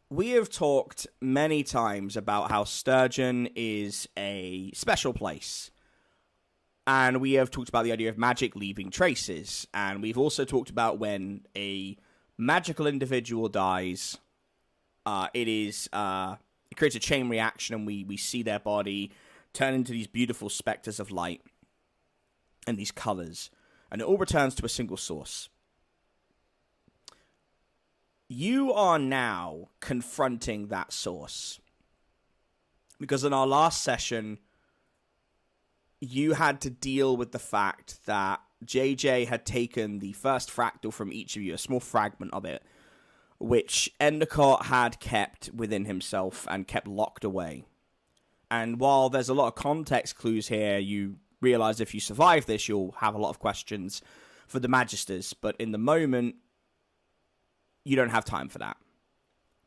we have talked many times about how Sturgeon is a special place. And we have talked about the idea of magic leaving traces. And we've also talked about when a magical individual dies, it creates a chain reaction, and we see their body turn into these beautiful specters of light and these colors. And it all returns to a single source. You are now confronting that source. Because in our last session, you had to deal with the fact that JJ had taken the first fractal from each of you, a small fragment of it, which Endicott had kept within himself and kept locked away. And while there's a lot of context clues here, you realize if you survive this, you'll have a lot of questions for the Magisters. But in the moment, you don't have time for that.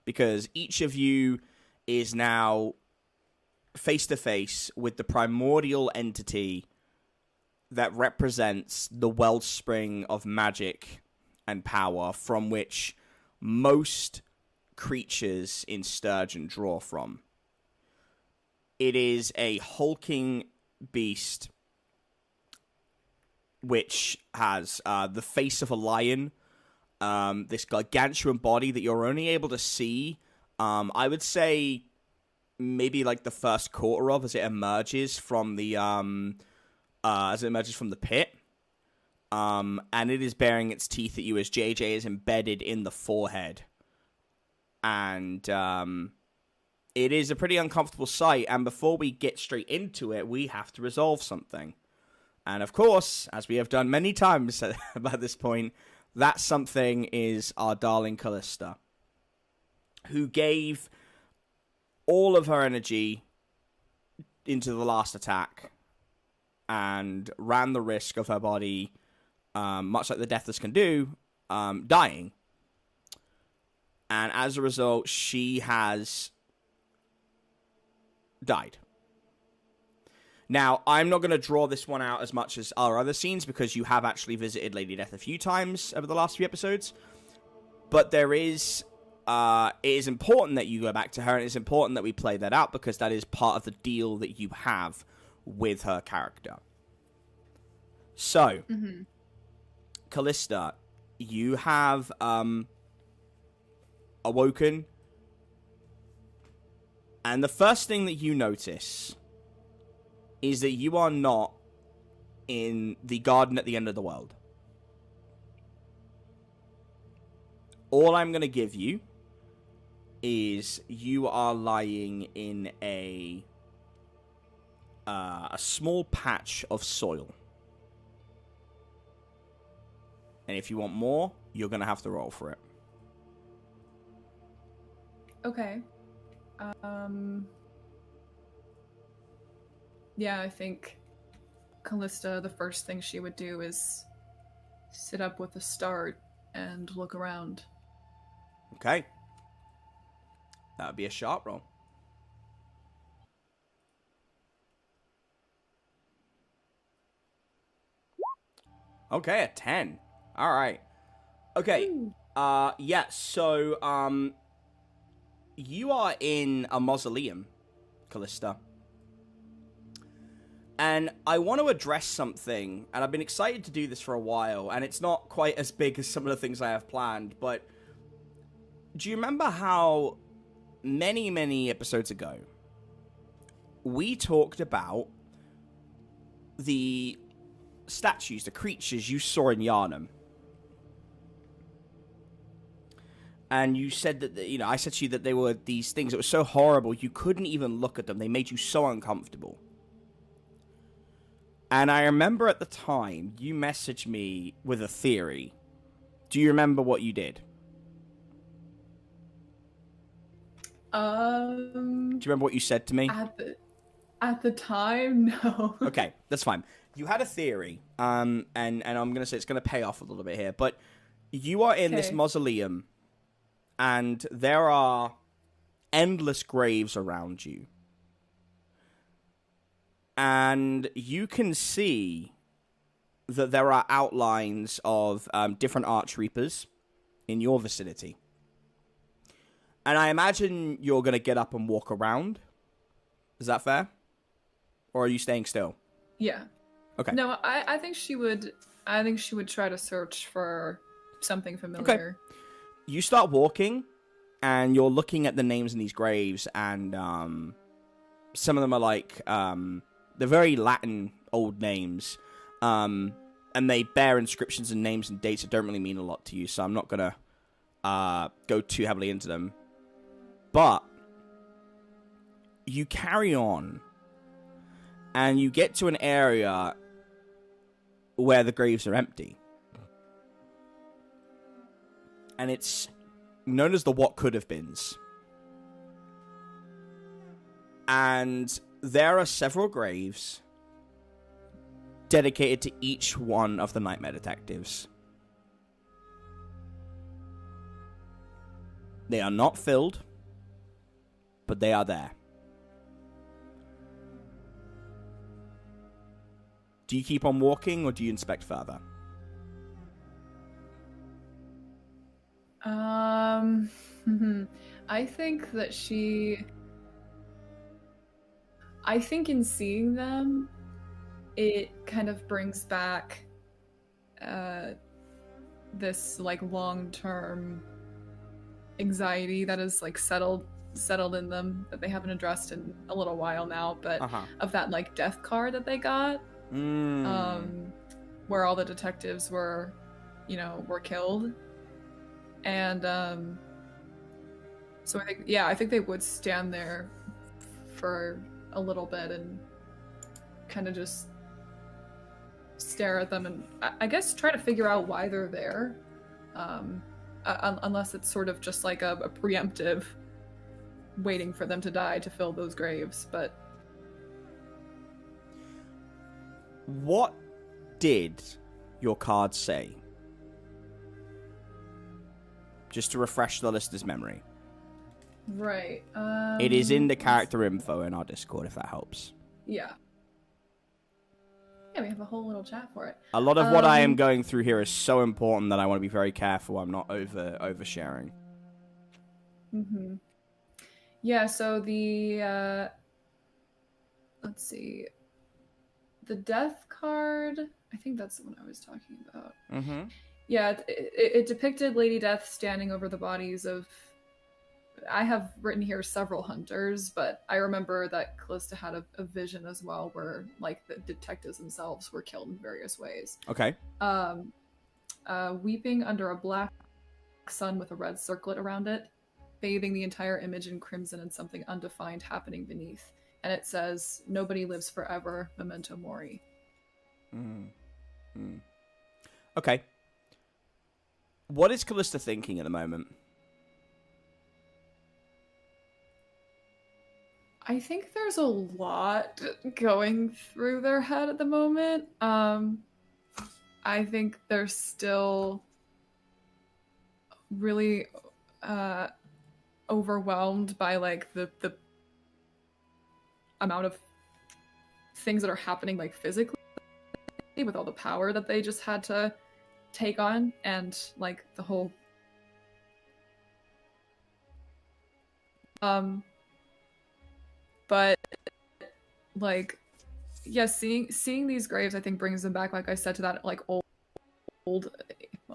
Because each of you is now face-to-face with the primordial entity that represents the wellspring of magic and power from which most creatures in Sturgeon draw from. It is a hulking beast which has the face of a lion, this gargantuan body that you're only able to see, I would say, maybe like the first quarter of as it emerges from the pit. And it is baring its teeth at you as JJ is embedded in the forehead. And it is a pretty uncomfortable sight. And before we get straight into it, we have to resolve something. And of course, as we have done many times by this point, that something is our darling Callista, who gave all of her energy into the last attack and ran the risk of her body, much like the Deathless can do, dying. And as a result, she has died. Now, I'm not going to draw this one out as much as our other scenes because you have actually visited Lady Death a few times over the last few episodes. But there is... it is important that you go back to her, and it's important that we play that out because that is part of the deal that you have with her character. So, Callista, you have awoken, and the first thing that you notice is that you are not in the garden at the end of the world. All I'm going to give you is you are lying in a small patch of soil. And if you want more, you're going to have to roll for it. Okay. Yeah, I think Callista, the first thing she would do is sit up with a start and look around. Okay. That would be a sharp roll. Okay, a 10. All right. Okay. Ooh. Yeah, so, you are in a mausoleum, Callista. And I want to address something, and I've been excited to do this for a while, and it's not quite as big as some of the things I have planned, but do you remember how many, many episodes ago we talked about the statues, the creatures you saw in Yharnam? And you said that, I said to you that they were these things that were so horrible you couldn't even look at them. They made you so uncomfortable. And I remember at the time, you messaged me with a theory. Do you remember what you did? Do you remember what you said to me? At the time, no. Okay, that's fine. You had a theory, and I'm going to say it's going to pay off a little bit here, but you are in this mausoleum, and there are endless graves around you. And you can see that there are outlines of different Archreapers in your vicinity. And I imagine you're going to get up and walk around. Is that fair? Or are you staying still? Yeah. Okay. No, I think she would. I think she would try to search for something familiar. Okay. You start walking, and you're looking at the names in these graves, and some of them are like they're very Latin old names, and they bear inscriptions and names and dates that don't really mean a lot to you. So I'm not gonna go too heavily into them. But you carry on, and you get to an area where the graves are empty. And it's known as the what could have beens. And there are several graves dedicated to each one of the Nightmare Detectives. They are not filled, but they are there. Do you keep on walking, or do you inspect further? I think that I think in seeing them, it kind of brings back this like long-term anxiety that is like settled in them that they haven't addressed in a little while now, but of that like death card that they got, where all the detectives were killed. And so I think they would stand there for a little bit and kind of just stare at them and I guess try to figure out why they're there, unless it's sort of just like a preemptive waiting for them to die to fill those graves. But what did your card say? Just to refresh the listener's memory. Right. It is in the character info in our Discord, if that helps. Yeah. Yeah, we have a whole little chat for it. A lot of what I am going through here is so important that I want to be very careful I'm not oversharing. Mm-hmm. Yeah, so the let's see. The death card, I think that's the one I was talking about. Mm-hmm. Yeah, it depicted Lady Death standing over the bodies of... I have written here several hunters, but I remember that Callista had a vision as well where, like, the detectives themselves were killed in various ways. Okay. Weeping under a black sun with a red circlet around it, bathing the entire image in crimson and something undefined happening beneath. And it says, "Nobody lives forever, memento mori." Okay. What is Callista thinking at the moment? I think there's a lot going through their head at the moment. I think they're still really overwhelmed by like the amount of things that are happening like physically with all the power that they just had to take on, and like the whole but like yeah, seeing these graves I think brings them back, like I said, to that like old well,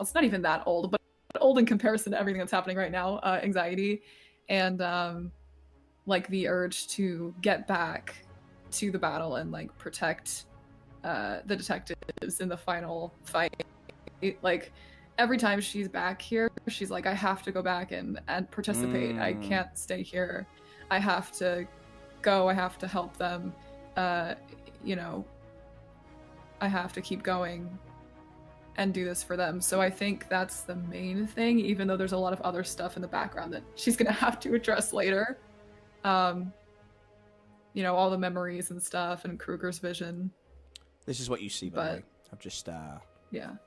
it's not even that old, but old in comparison to everything that's happening right now, anxiety and like the urge to get back to the battle and like protect the detectives in the final fight. Like every time she's back here, she's like, I have to go back and participate. I can't stay here. I have to go. I have to help them. I have to keep going and do this for them. So I think that's the main thing, even though there's a lot of other stuff in the background that she's gonna have to address later. All the memories and stuff and Kruger's vision. This is what you see, by the way. I've just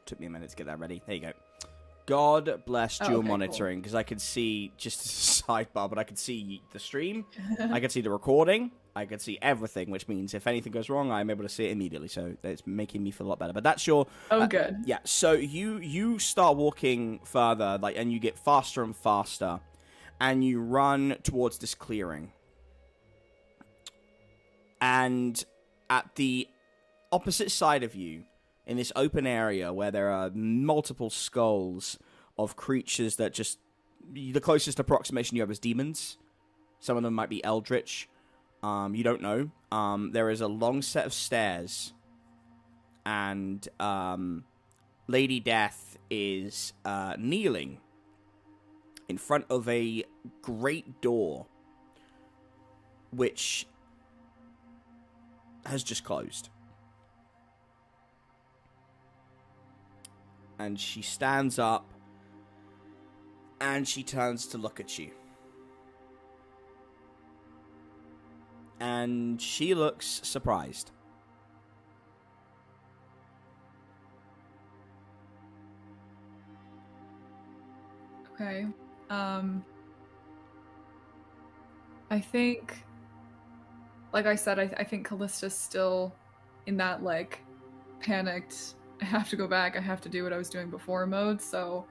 took me a minute to get that ready. There you go. God bless dual monitoring, because I can see, just as a sidebar, but I can see the stream, I can see the recording, I can see everything, which means if anything goes wrong, I'm able to see it immediately, so it's making me feel a lot better. But that's your... good. Yeah, so you start walking further, like, and you get faster and faster, and you run towards this clearing. And at the opposite side of you, in this open area where there are multiple skulls of creatures that just... The closest approximation you have is demons. Some of them might be eldritch. You don't know. There is a long set of stairs. And Lady Death is kneeling in front of a great door, which has just closed. And she stands up, and she turns to look at you. And she looks surprised. Okay. I think, like I said, I think Callista's still in that, like, panicked, I have to go back, I have to do what I was doing before mode, so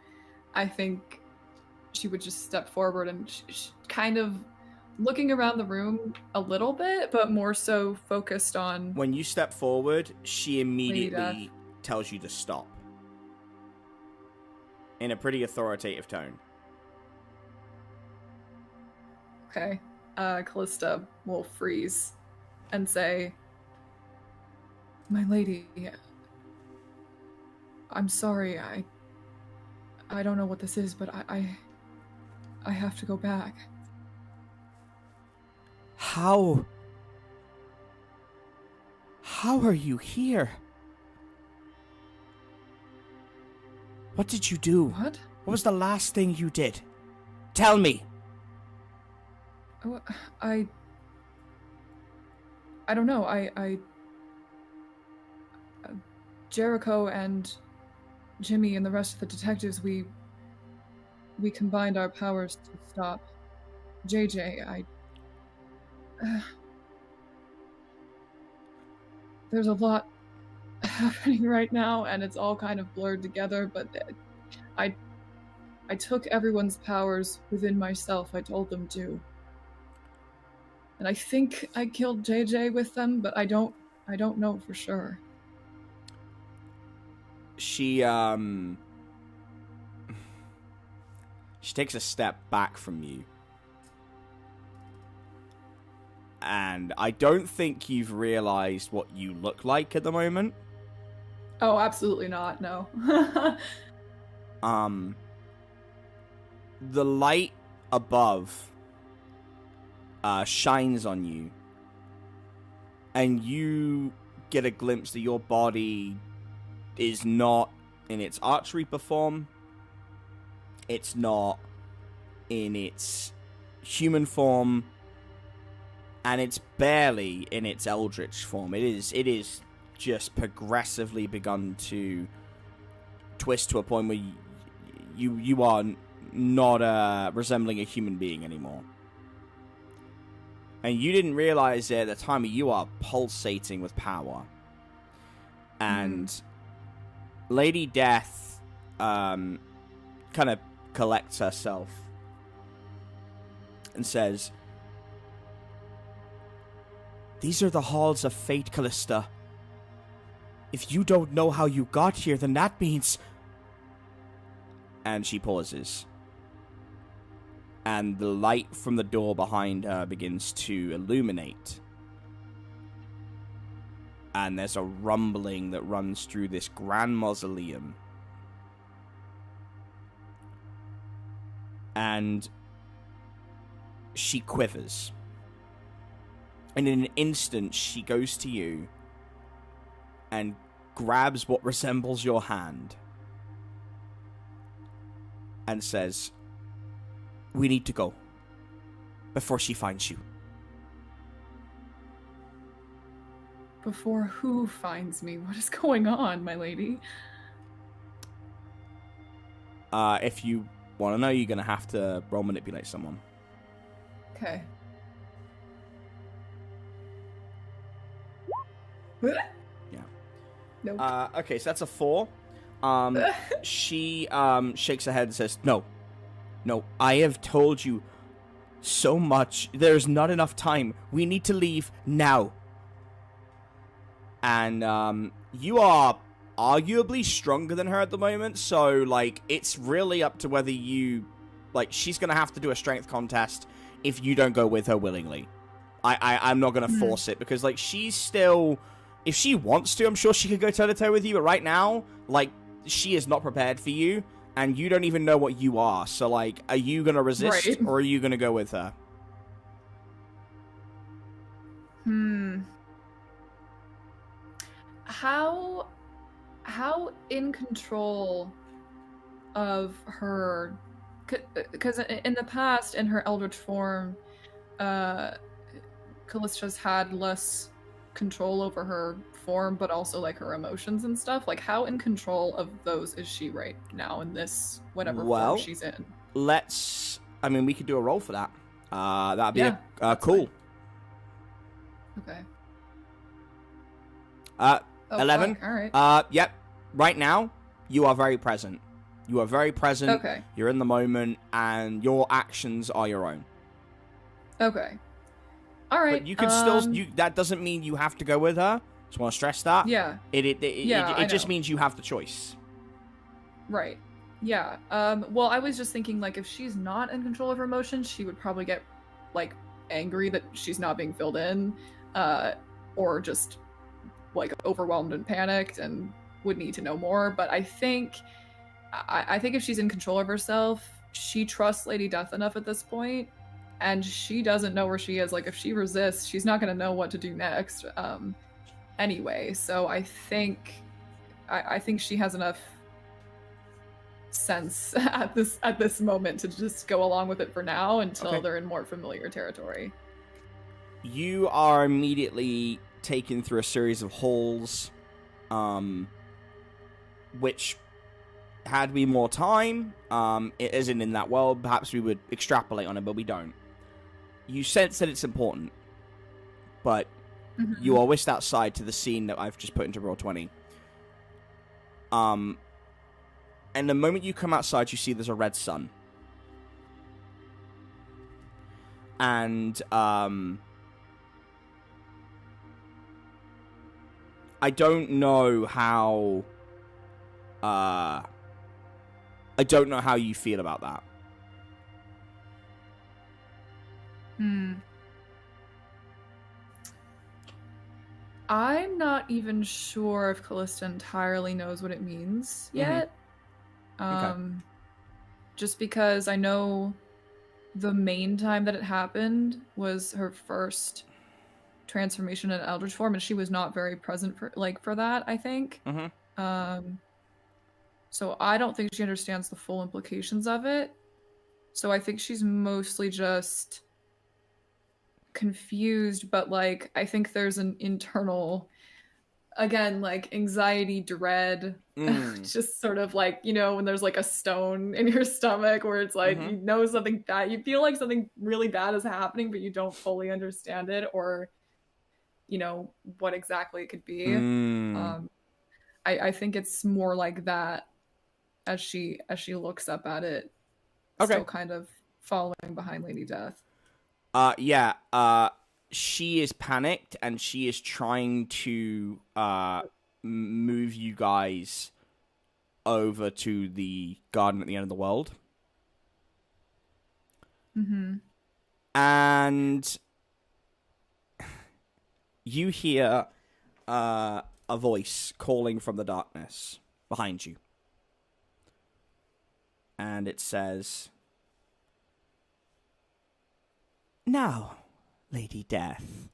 I think she would just step forward and kind of looking around the room a little bit, but more so focused on... When you step forward, she immediately tells you to stop. In a pretty authoritative tone. Okay. Callista will freeze and say, "My lady, I'm sorry, I don't know what this is, but I have to go back." How are you here? What did you do? What? What was the last thing you did? Tell me. Oh, I don't know. Jericho and Jimmy and the rest of the detectives, we combined our powers to stop JJ. There's a lot happening right now, and it's all kind of blurred together, but I took everyone's powers within myself. I told them to. And I think I killed JJ with them, but I don't know for sure. She takes a step back from you. And I don't think you've realized what you look like at the moment. Oh, absolutely not, no. The light above shines on you, and you get a glimpse that your body is not in its archery form. It's not in its human form, and it's barely in its eldritch form. It is just progressively begun to twist to a point where you are not resembling a human being anymore. And you didn't realize it at the time, you are pulsating with power. And Lady Death kind of collects herself and says, "These are the halls of fate, Callista. If you don't know how you got here, then that means..." And she pauses. And the light from the door behind her begins to illuminate. And there's a rumbling that runs through this grand mausoleum. And she quivers. And in an instant, she goes to you and grabs what resembles your hand and says, "We need to go before she finds you." Before who finds me? What is going on, my lady? If you want to know, you're going to have to roll manipulate someone. Okay. Yeah. Nope. Okay, so that's a 4. She shakes her head and says, No, I have told you so much. There's not enough time. We need to leave now. And you are arguably stronger than her at the moment, so like it's really up to whether you like she's gonna have to do a strength contest if you don't go with her willingly. I'm not gonna force it because like she's still, if she wants to, I'm sure she could go toe to toe with you, but right now like she is not prepared for you and you don't even know what you are, so like are you gonna resist or are you gonna go with her? How in control of her, because in the past, in her eldritch form, Callista's had less control over her form, but also like her emotions and stuff. Like, how in control of those is she right now in this whatever form she's in? I mean, we could do a roll for that. That'd be cool. Fine. Okay. 11. Fuck. All right. Yep. Right now, you are very present. You are very present. Okay. You're in the moment, and your actions are your own. Okay. All right. But you can still. That doesn't mean you have to go with her. Just want to stress that. Yeah. It just means you have the choice. Right. Yeah. Well, I was just thinking, like, if she's not in control of her emotions, she would probably get, like, angry that she's not being filled in, or just, like, overwhelmed and panicked and would need to know more. But I think if she's in control of herself, she trusts Lady Death enough at this point, and she doesn't know where she is. Like, if she resists, she's not going to know what to do next. Anyway, so I think she has enough sense at this moment to just go along with it for now until they're in more familiar territory. You are immediately taken through a series of halls, which, had we more time, it isn't in that world, perhaps we would extrapolate on it, but we don't. You sense that it's important, but you are whisked outside to the scene that I've just put into Roll20. And the moment you come outside, you see there's a red sun. And, I don't know how... I don't know how you feel about that. I'm not even sure if Callista entirely knows what it means yet. Just because I know the main time that it happened was her first transformation in Eldritch form, and she was not very present for that, I think. So I don't think she understands the full implications of it. So I think she's mostly just confused, but like I think there's an internal, again, like anxiety, dread, just sort of like, you know, when there's like a stone in your stomach where it's like you know something bad, you feel like something really bad is happening, but you don't fully understand it or, you know, what exactly it could be. I think it's more like that as she looks up at it, still kind of following behind Lady Death. She is panicked and she is trying to move you guys over to the garden at the end of the world. And you hear a voice calling from the darkness behind you. And it says, "Now, Lady Death,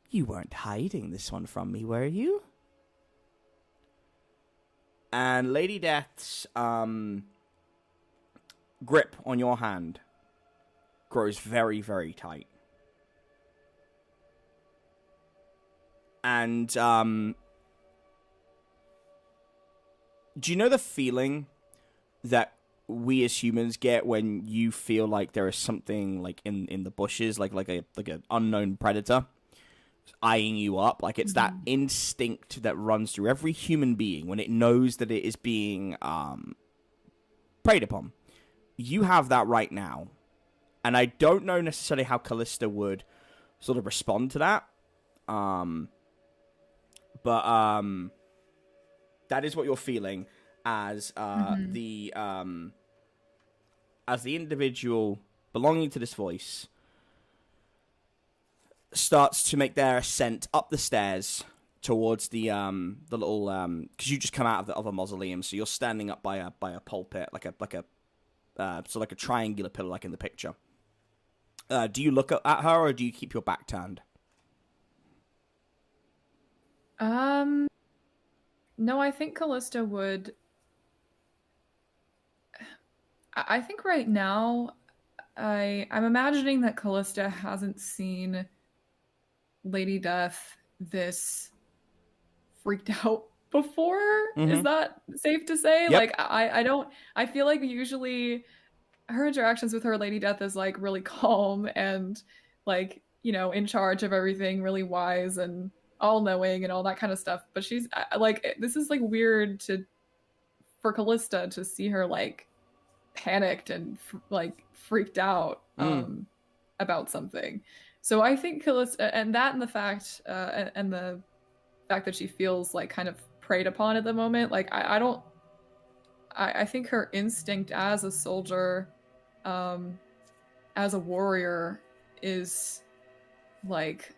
you weren't hiding this one from me, were you?" And Lady Death's grip on your hand grows very, very tight. And do you know the feeling that we as humans get when you feel like there is something like in the bushes, like an unknown predator eyeing you up? Like it's that instinct that runs through every human being when it knows that it is being preyed upon. You have that right now, And I don't know necessarily how Callista would sort of respond to that. But that is what you're feeling as the individual belonging to this voice starts to make their ascent up the stairs towards the little because you just come out of a mausoleum, so you're standing up by a pulpit, like a triangular pillar, like in the picture. Do you look at her, or do you keep your back turned? No, I think Callista would. I think right now, I'm imagining that Callista hasn't seen Lady Death this freaked out before. Is that safe to say? Yep. Like, I feel like usually her interactions with her Lady Death is like really calm and like, in charge of everything, really wise and all-knowing and all that kind of stuff. But she's like, this is like weird for Callista to see her like panicked and like freaked out about something. So I think Callista, and the fact that she feels like kind of preyed upon at the moment, like I think her instinct as a soldier, as a warrior, is like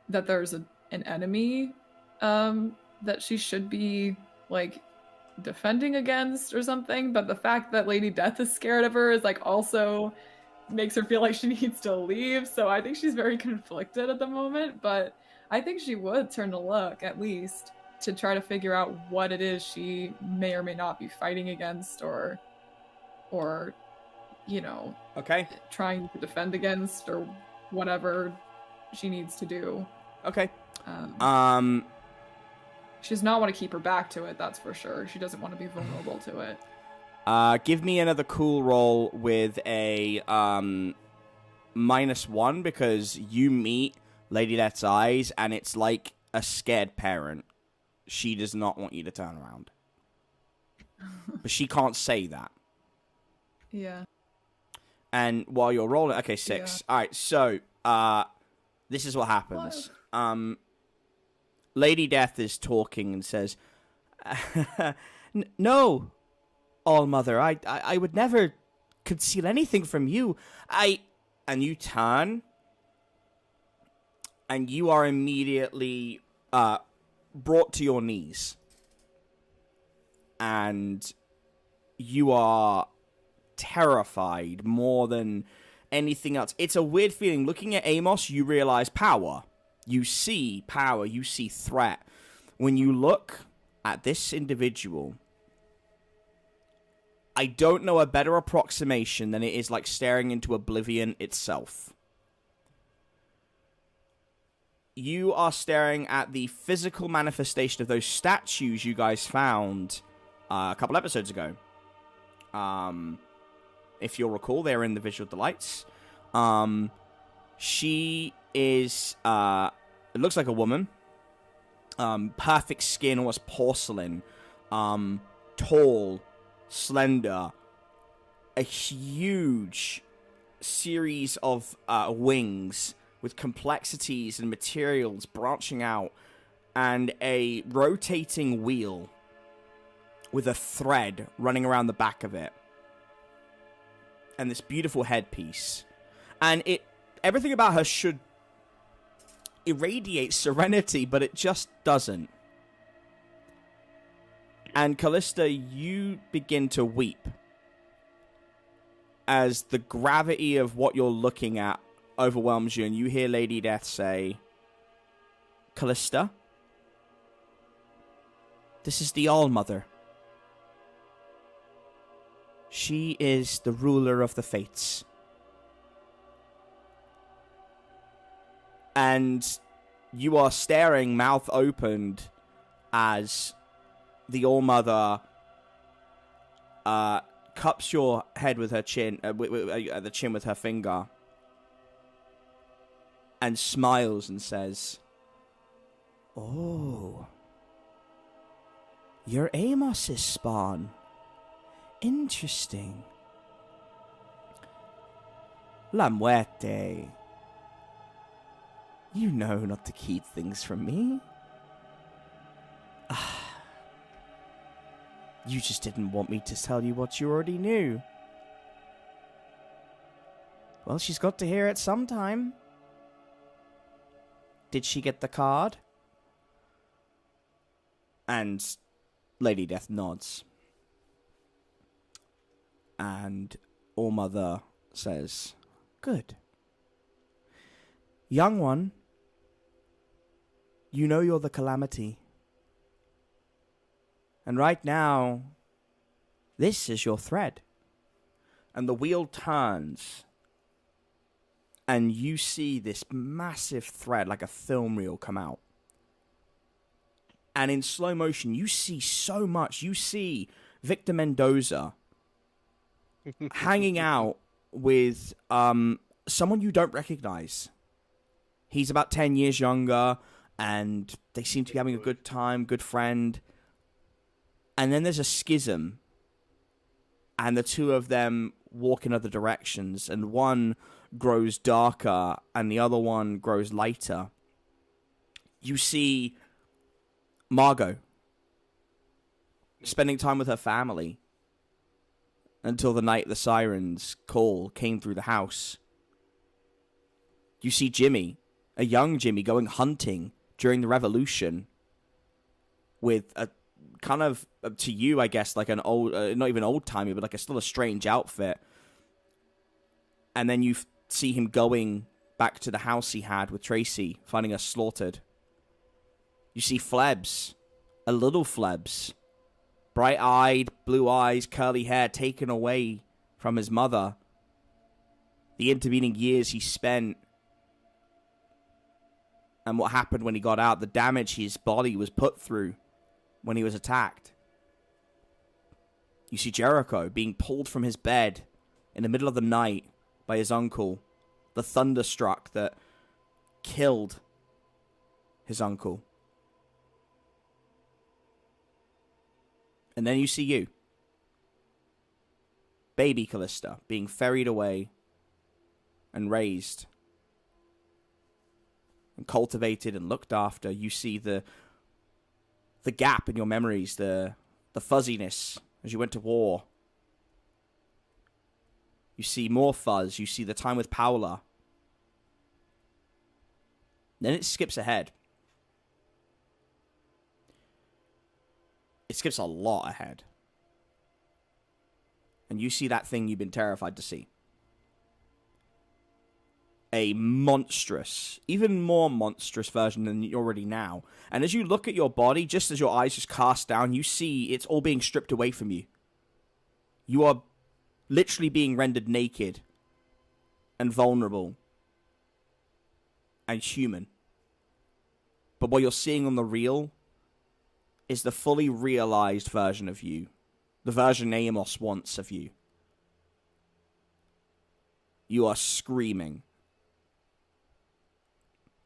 that there's an enemy that she should be like defending against or something. But the fact that Lady Death is scared of her is like also makes her feel like she needs to leave. So I think she's very conflicted at the moment, but I think she would turn to look, at least, to try to figure out what it is she may or may not be fighting against, or Okay. trying to defend against, or whatever she needs to do. Okay. She does not want to keep her back to it, that's for sure. She doesn't want to be vulnerable to it. Give me another cool roll with a -1, because you meet Lady Death's eyes, and it's like a scared parent. She does not want you to turn around. But she can't say that. Yeah. And while you're rolling... Okay, 6. Yeah. All right, so this is what happens. Lady Death is talking and says, No, All-Mother, I would never conceal anything from you. And you turn, and you are immediately brought to your knees. And you are terrified more than anything else. It's a weird feeling. Looking at Amos, you realize power. You see power. You see threat. When you look at this individual, I don't know a better approximation than it is like staring into oblivion itself. You are staring at the physical manifestation of those statues you guys found a couple episodes ago. If you'll recall, they're in the Visual Delights. She is, it looks like a woman. Perfect skin, almost porcelain. Tall, slender. A huge series of wings with complexities and materials branching out. And a rotating wheel with a thread running around the back of it. And this beautiful headpiece. And everything about her should irradiate serenity, but it just doesn't. And Callista, you begin to weep as the gravity of what you're looking at overwhelms you, and you hear Lady Death say, Callista, this is the All-Mother. She is the ruler of the fates. And you are staring, mouth opened, as the All-Mother cups your head with her chin, the chin with her finger, and smiles and says, Oh, you're Amos's spawn. Interesting. La Muerte. You know not to keep things from me. You just didn't want me to tell you what you already knew. Well, she's got to hear it sometime. Did she get the card? And Lady Death nods. And All-Mother says, good. Young one, you know you're the calamity. And right now, this is your thread. And the wheel turns. And you see this massive thread, like a film reel, come out. And in slow motion, you see so much. You see Victor Mendoza hanging out with someone you don't recognize. He's about 10 years younger, and they seem to be having a good time, good friend. And then there's a schism, and the two of them walk in other directions, and one grows darker, and the other one grows lighter. You see Margot spending time with her family until the night the siren's call came through the house. You see Jimmy, a young Jimmy, going hunting during the revolution with a kind of, to you, I guess, like an old, not even old-timey, but like still a strange outfit. And then you see him going back to the house he had with Tracy, finding her slaughtered. You see Flebs, a little Flebs, bright-eyed, blue eyes, curly hair, taken away from his mother. The intervening years he spent, and what happened when he got out, the damage his body was put through when he was attacked. You see Jericho being pulled from his bed in the middle of the night by his uncle, the thunderstruck that killed his uncle. And then you see you, baby Callista, being ferried away and raised and cultivated and looked after. You see the gap in your memories, the fuzziness as you went to war. You see more fuzz. You see the time with Paula. Then it skips ahead. It skips a lot ahead. And you see that thing you've been terrified to see. A monstrous, even more monstrous version than you're already now. And as you look at your body, just as your eyes just cast down, you see it's all being stripped away from you. You are literally being rendered naked and vulnerable and human. But what you're seeing on the reel is the fully realized version of you. The version Amos wants of you. You are screaming.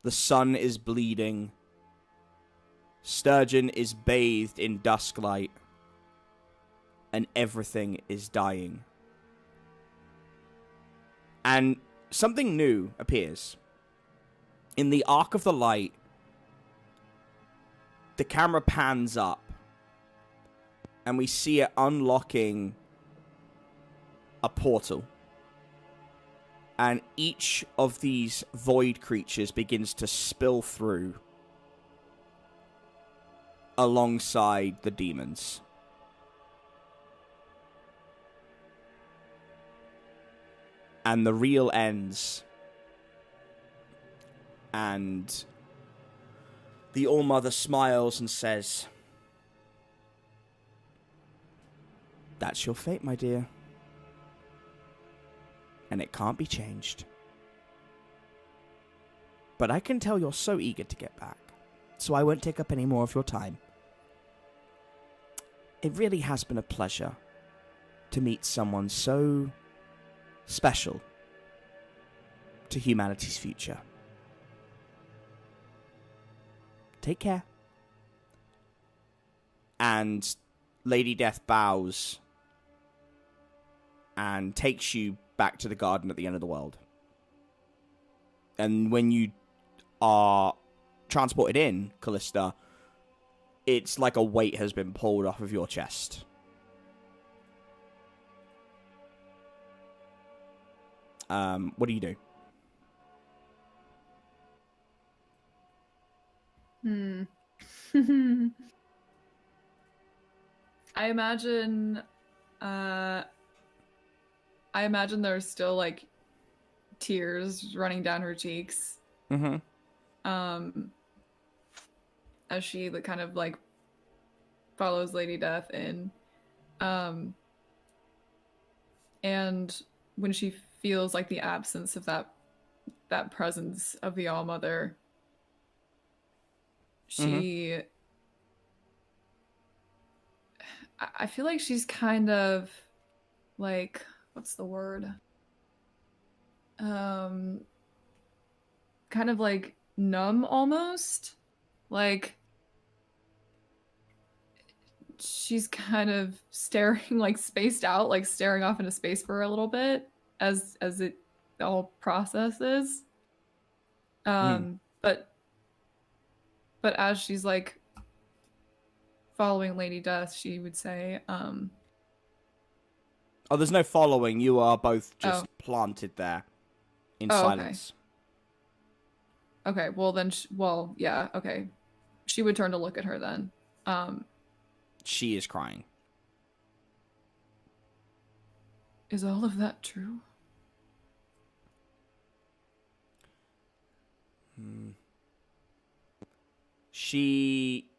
The sun is bleeding. Sturgeon is bathed in dusklight. And everything is dying. And something new appears. In the arc of the light, the camera pans up. And we see it unlocking a portal. And each of these void creatures begins to spill through alongside the demons. And the reel ends. And the All-Mother smiles and says, "That's your fate, my dear. And it can't be changed. But I can tell you're so eager to get back, so I won't take up any more of your time. It really has been a pleasure to meet someone so special to humanity's future. Take care." And Lady Death bows and takes you back to the garden at the end of the world. And when you are transported in, Callista, it's like a weight has been pulled off of your chest. What do you do? I imagine there's still like tears running down her cheeks. Mm-hmm. As she kind of like follows Lady Death in. And when she feels like the absence of that presence of the All-Mother, she I feel like she's kind of like, what's the word? Kind of like numb almost. Like she's kind of staring, like spaced out, like staring off into space for a little bit as it all processes. But as she's like following Lady Death, she would say, Oh, there's no following. You are both just planted there in silence. Okay, well then, yeah, okay. She would turn to look at her then. She is crying. Is all of that true? She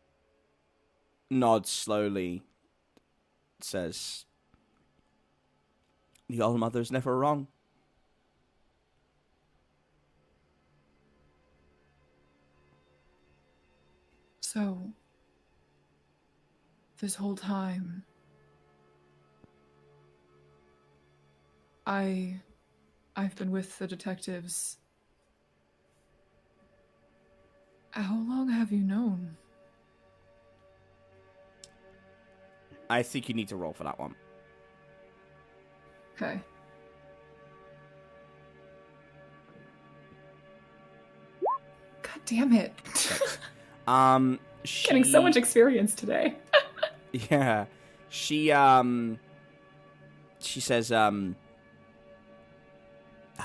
nods slowly, says, "The All-Mother's never wrong." So, this whole time, I've been with the detectives. How long have you known? I think you need to roll for that one. Okay. God damn it. Getting so much experience today. Yeah. She says, I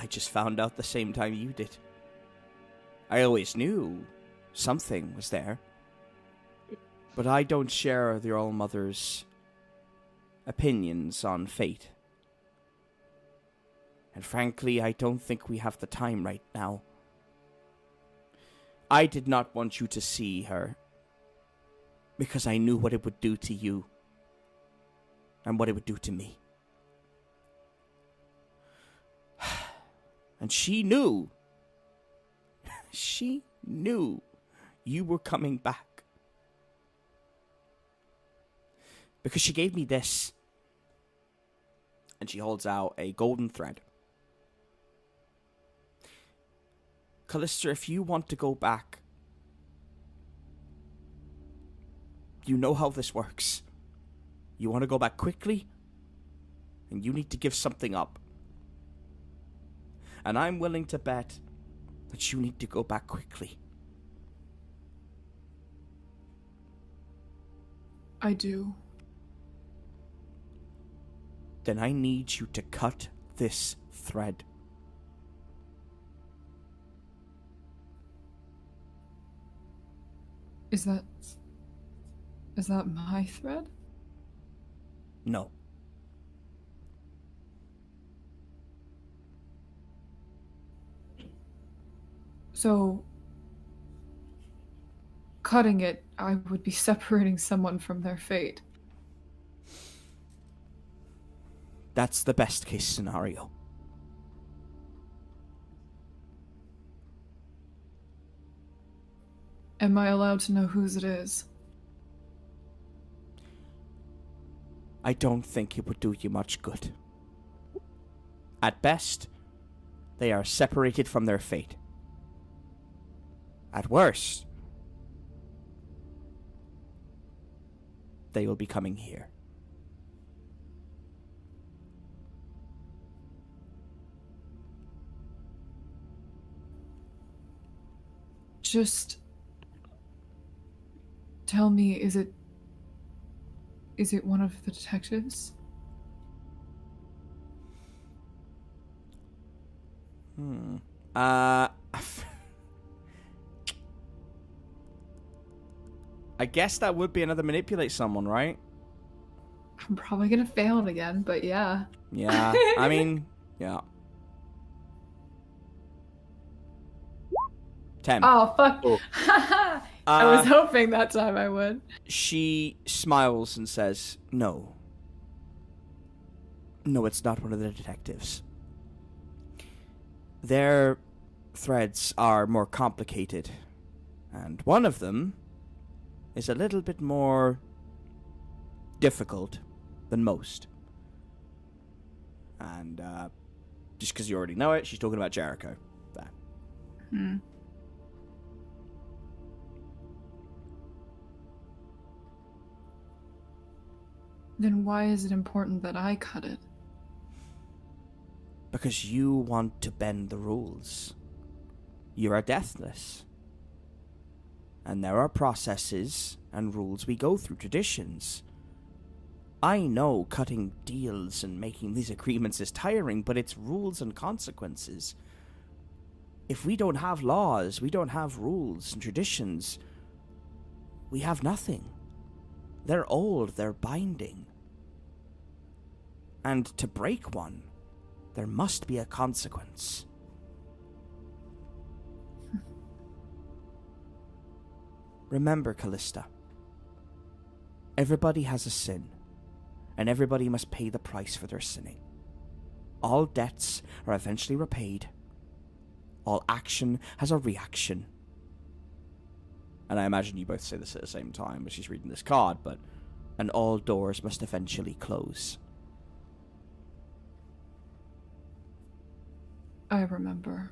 just found out the same time you did. I always knew something was there. But I don't share the All-Mother's opinions on fate. And frankly, I don't think we have the time right now. I did not want you to see her, because I knew what it would do to you, and what it would do to me. And she knew. She knew you were coming back. Because she gave me this. And she holds out a golden thread. Callista, if you want to go back, you know how this works. You want to go back quickly, and you need to give something up. And I'm willing to bet that you need to go back quickly. I do. Then I need you to cut this thread. Is that my thread? No. So, cutting it, I would be separating someone from their fate. That's the best case scenario. Am I allowed to know whose it is? I don't think it would do you much good. At best, they are separated from their fate. At worst, they will be coming here. Just tell me, is it one of the detectives? I guess that would be another manipulate someone, right? I'm probably gonna fail it again, but yeah. Yeah, I mean, yeah. 10. Oh, fuck. Oh. I was hoping that time I would. She smiles and says, no. No, it's not one of the detectives. Their threads are more complicated, and one of them is a little bit more difficult than most. And just because you already know it, she's talking about Jericho. There. Then why is it important that I cut it? Because you want to bend the rules. You are deathless. And there are processes and rules we go through, traditions. I know cutting deals and making these agreements is tiring, but it's rules and consequences. If we don't have laws, we don't have rules and traditions, we have nothing. They're old, they're binding. And to break one, there must be a consequence. Remember, Callista, everybody has a sin, and everybody must pay the price for their sinning. All debts are eventually repaid. All action has a reaction. And I imagine you both say this at the same time as she's reading this card, but... And all doors must eventually close. I remember.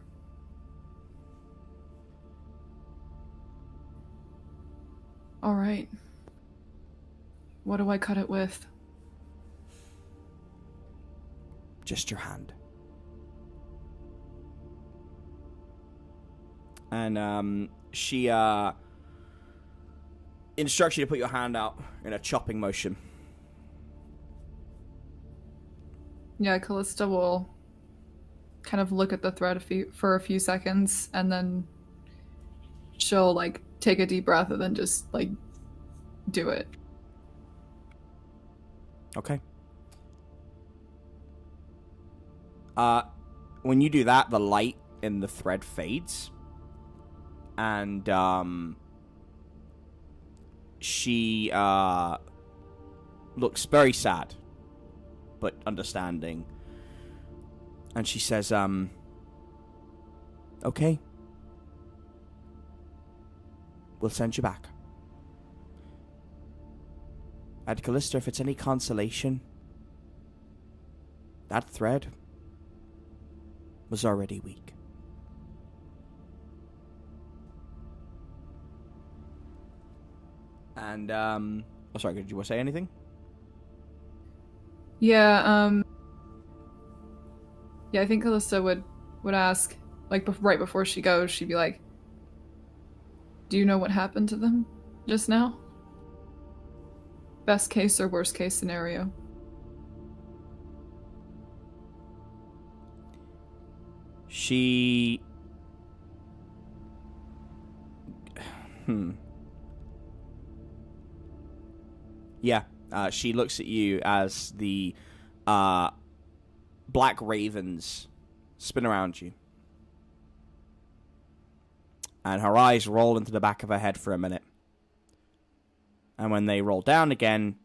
All right. What do I cut it with? Just your hand. And she instructs you to put your hand out in a chopping motion. Yeah, Callista will kind of look at the thread for a few seconds, and then she'll like take a deep breath and then just like do it. Okay. When you do that, the light in the thread fades. And she looks very sad, but understanding. And she says, okay. We'll send you back. And Callista, if it's any consolation, that thread was already weak. And, oh, sorry, did you want to say anything? Yeah, I think Callista would ask, like, right before she goes, she'd be like, do you know what happened to them just now? Best case or worst case scenario? She... Yeah, she looks at you as the black ravens spin around you. And her eyes roll into the back of her head for a minute. And when they roll down again,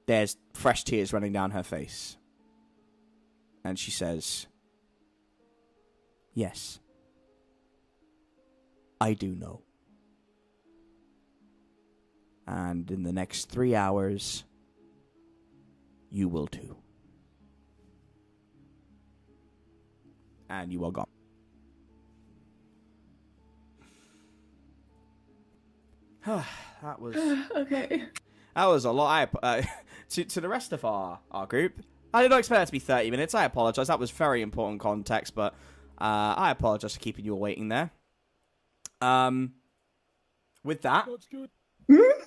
there's fresh tears running down her face. And she says, yes, I do know. And in the next 3 hours, you will too. And you are gone. That was... Okay. That was a lot. To the rest of our group, I did not expect that to be 30 minutes. I apologize. That was very important context, but I apologize for keeping you all waiting there. With that, Let's do it. we're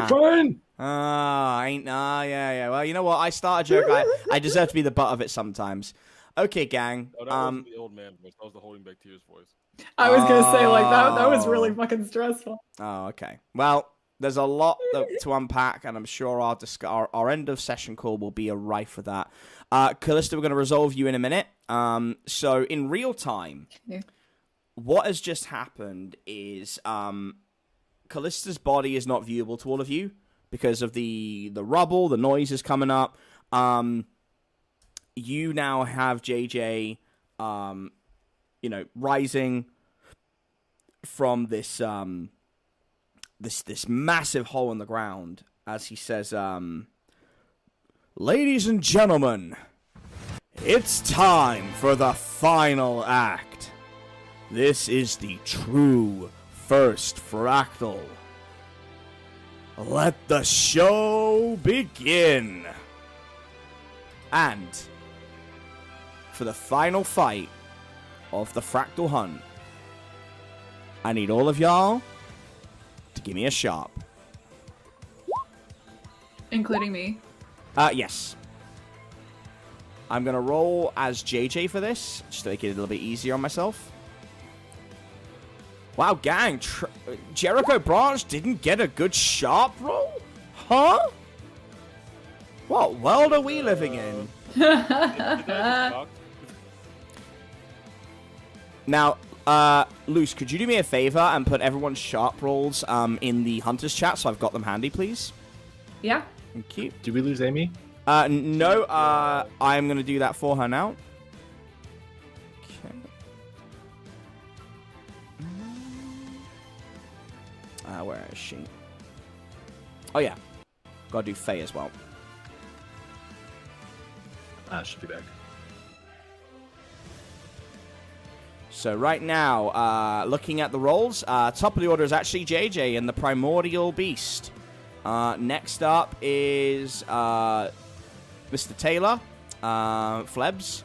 fine. Yeah. Well, you know what? I start a joke. I deserve to be the butt of it sometimes. Okay, gang. Oh, that wasn't the old man voice. That was the holding back tears voice. I was gonna say like that was really fucking stressful. Oh, okay. Well, there's a lot to unpack, and I'm sure our end of session call will be a rife with that. Callista, we're going to resolve you in a minute. So in real time, what has just happened is Callista's body is not viewable to all of you because of the rubble, the noises coming up. You now have JJ, rising from this this massive hole in the ground as he says, "Ladies and gentlemen, it's time for the final act. This is the true first fractal. Let the show begin." And for the final fight of the Fractal Hunt, I need all of y'all to give me a sharp. Including me? Yes. I'm going to roll as JJ for this, just to make it a little bit easier on myself. Wow, gang. Jericho Branch didn't get a good sharp roll? Huh? What world are we living in? Now, Luce, could you do me a favor and put everyone's sharp rolls in the Hunters chat so I've got them handy, please? Yeah. Thank you. Did we lose Amy? No, I'm going to do that for her now. Okay. Where is she? Oh, yeah. Gotta do Faye as well. She'll be back. So right now, looking at the rolls, top of the order is actually JJ and the Primordial Beast. Next up is Mr. Taylor, Flebs,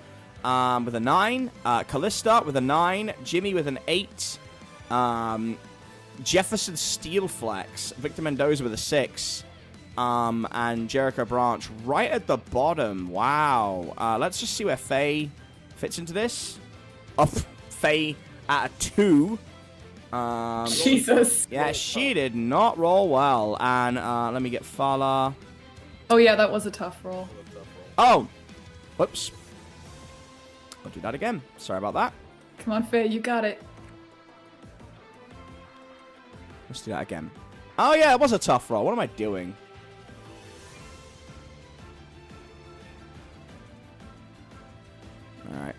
with a 9, Callista with a 9, Jimmy with an 8, Jefferson Steelflex, Victor Mendoza with a 6, and Jericho Branch right at the bottom. Wow. Let's just see where Faye fits into this. Oh, Faye at a 2. Jesus. Yeah, she did not roll well. And let me get Fala. Oh yeah, that was a tough roll. Oh, whoops. I'll do that again. Sorry about that. Come on, Faye, you got it. Let's do that again. Oh yeah, it was a tough roll. What am I doing? All right.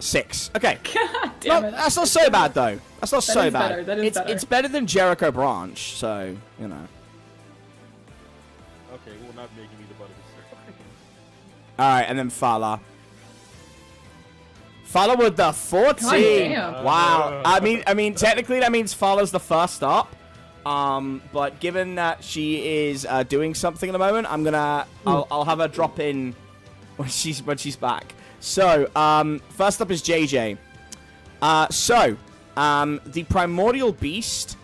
6. Okay. God damn it. That's not so bad, though. That's not so bad. Better. That is better. It's better than Jericho Branch, so, you know. Okay, well, not making me the butt of this. Alright, and then Fala. Fala with the 14. God damn. Wow. I mean, technically that means Fala's the first up. But given that she is doing something at the moment, I'll have her drop in when she's back. So, first up is JJ. The Primordial Beast,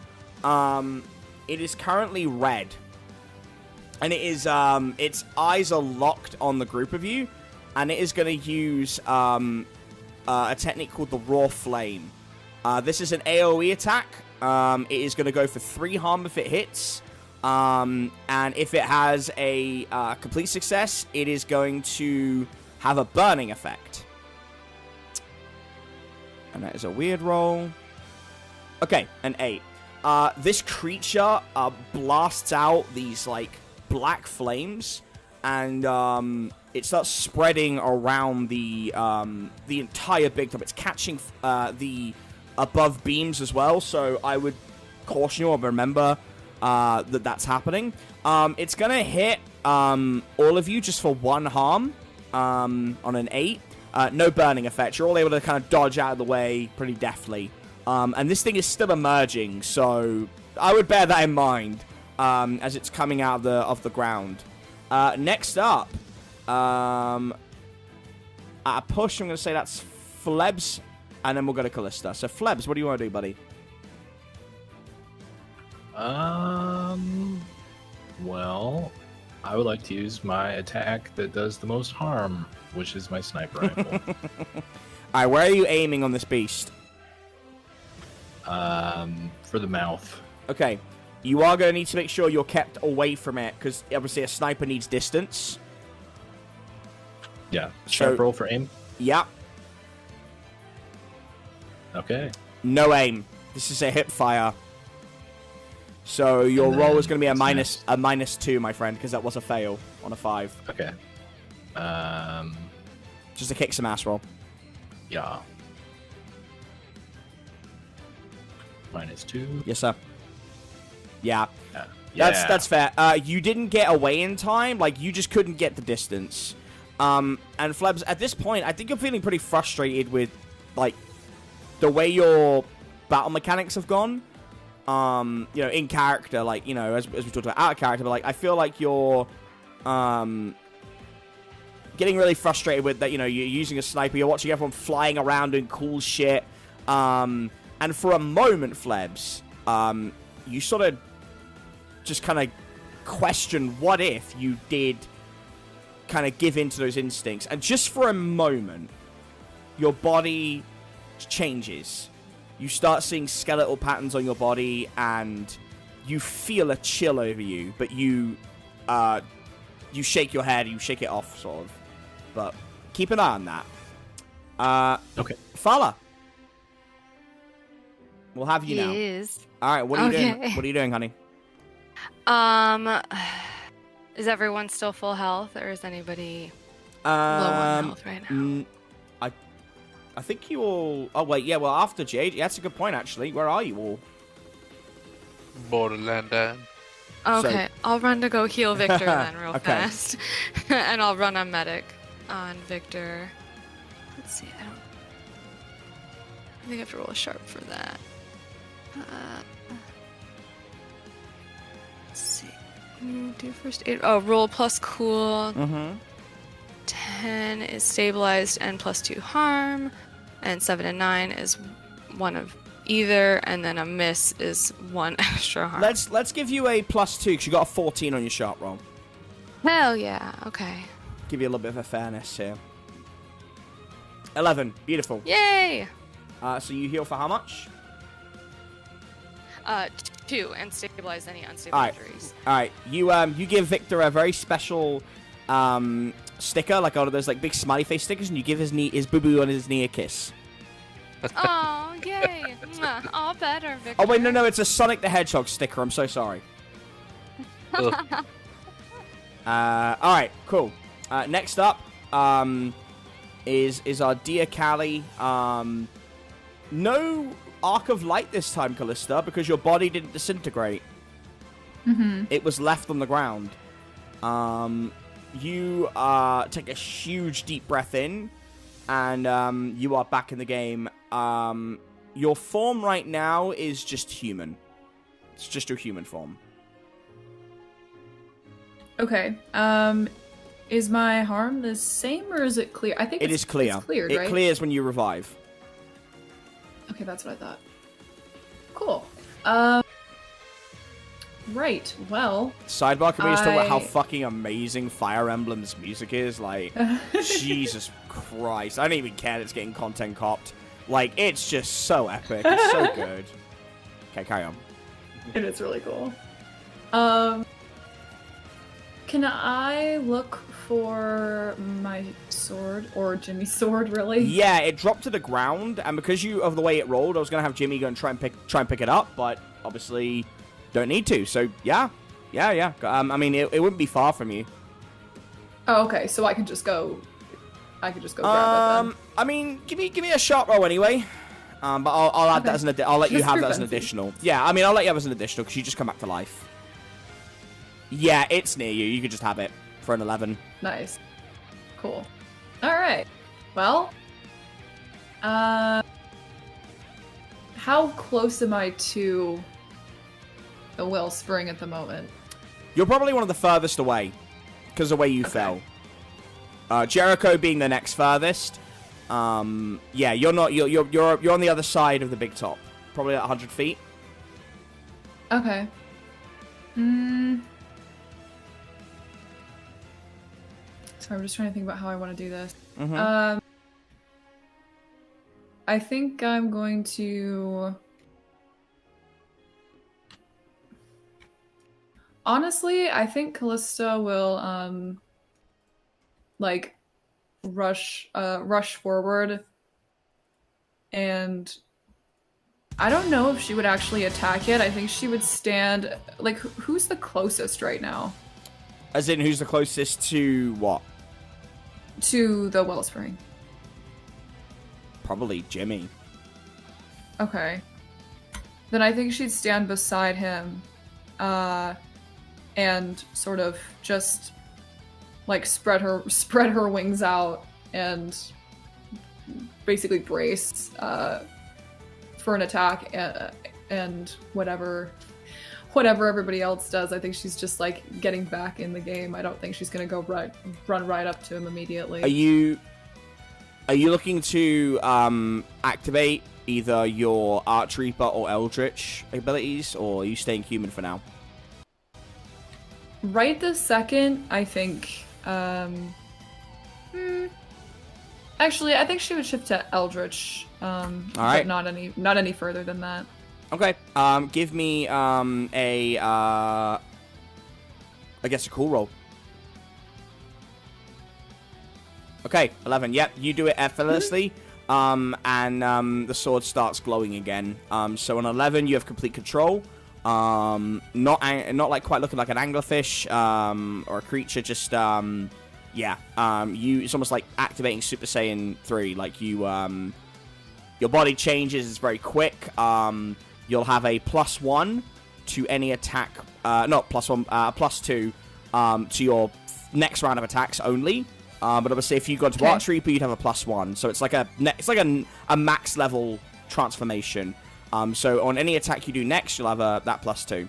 it is currently red. And it is, its eyes are locked on the group of you. And it is going to use, a technique called the Raw Flame. This is an AoE attack. It is going to go for 3 harm if it hits. And if it has a complete success, it is going to have a burning effect. And that is a weird roll. Okay, an 8. This creature blasts out these, like, black flames. And it starts spreading around the entire big top. It's catching the above beams as well. So I would caution you or remember that's happening. It's going to hit all of you just for 1 harm. On an 8. No burning effect. You're all able to kind of dodge out of the way pretty deftly. And this thing is still emerging, so I would bear that in mind as it's coming out of the ground. Next up, at a push, I'm going to say that's Flebs, and then we'll go to Callista. So, Flebs, what do you want to do, buddy? Well, I would like to use my attack that does the most harm, which is my sniper rifle. Alright, where are you aiming on this beast? For the mouth. Okay, you are going to need to make sure you're kept away from it, because obviously a sniper needs distance. Yeah. Sharp roll for aim? Yeah. Okay. No aim. This is a hip fire. So your roll is going to be a -2, my friend, because that was a fail on a 5. Okay. Just a kick some ass roll. Yeah. -2. Yes, sir. Yeah. Yeah. That's fair. You didn't get away in time. Like, you just couldn't get the distance. And Flebs, at this point, I think you're feeling pretty frustrated with, like, the way your battle mechanics have gone. You know, in character, like, you know, as we talked about out of character, but, like, I feel like you're, getting really frustrated with that, you know, you're using a sniper, you're watching everyone flying around doing cool shit, and for a moment, Flebs, you sort of just kind of question what if you did kind of give in to those instincts, and just for a moment, your body changes. You start seeing skeletal patterns on your body, and you feel a chill over you, but you shake your head, you shake it off, sort of. But keep an eye on that. Okay. Fala. We'll have you now. All right, what are you doing? What are you doing, honey? Is everyone still full health, or is anybody low on health right now? I think you all... Oh, wait, yeah, well, after Jade... Yeah, that's a good point, actually. Where are you all? Borderland. Okay, I'll run to go heal Victor then real fast. And I'll run on medic on Victor. Let's see, I think I have to roll a sharp for that. Let's see. Do first aid. Oh, roll plus cool. 10 is stabilized and +2 harm, and 7 and 9 is 1 of either, and then a miss is 1 extra harm. Let's give you a +2 because you got a 14 on your sharp roll. Hell yeah! Okay. Give you a little bit of a fairness here. 11, beautiful. Yay! So you heal for how much? 2 and stabilize any unstable injuries. All right. You give Victor a very special sticker, like one of those like big smiley face stickers, and you give his boo boo on his knee a kiss. Oh, yay! All better, Victor. Oh wait, no, it's a Sonic the Hedgehog sticker. I'm so sorry. All right, cool. Next up is our dear Callie. No Arc of Light this time, Callista, because your body didn't disintegrate. It was left on the ground. You take a huge deep breath in, and you are back in the game. Your form right now is just human. It's just your human form. Okay. Is my harm the same, or is it clear? I think it is clear. It's cleared, it right? clears when you revive. Okay, that's what I thought. Cool. Right, well... Sidebar, can we just talk about how fucking amazing Fire Emblem's music is? Like, Jesus Christ. I don't even care that it's getting content copped. Like, it's just so epic. It's so good. Okay, carry on. It is really cool. Can I look for my sword, or Jimmy's sword, really? Yeah, it dropped to the ground, and because of the way it rolled, I was going to have Jimmy go and try and pick it up, but obviously... don't need to, so yeah. I mean, it wouldn't be far from you. Oh, okay, so I could just go grab it then. I mean, give me a sharp roll anyway. But I'll add that as an I'll let you have that as an additional. Yeah, I mean, I'll let you have as an additional because you just come back to life. Yeah, it's near you. You could just have it for an 11. Nice. Cool. All right. Well, how close am I to the wellspring at the moment? You're probably one of the furthest away because of the way you fell. Jericho being the next furthest. Yeah, you're not. You're on the other side of the big top, probably at 100 feet. Okay. Sorry, I'm just trying to think about how I want to do this. I think I'm going to... Honestly, I think Callista will, like, rush forward. And I don't know if she would actually attack it. I think she would stand... Like, who's the closest right now? As in, who's the closest to what? To the wellspring. Probably Jimmy. Okay. Then I think she'd stand beside him, and sort of just like spread her wings out and basically brace for an attack, and whatever everybody else does. I think she's just like getting back in the game. I don't think she's gonna go run right up to him immediately. Are you looking to activate either your Arch Reaper or Eldritch abilities, or are you staying human for now? Right this second, I think. Actually, I think she would shift to Eldritch. All right. But not any further than that. Okay. Give me I guess a cool roll. Okay, 11. Yep, you do it effortlessly. And the sword starts glowing again. So on 11, you have complete control. Not like quite looking like an anglerfish or a creature. Just it's almost like activating Super Saiyan 3. Like you, your body changes. It's very quick. You'll have a +1 to any attack. Not +1, +2 to your next round of attacks only. But obviously, if you go to Arch Reaper, you'd have a +1. So it's like a max level transformation. So on any attack you do next, you'll have that +2.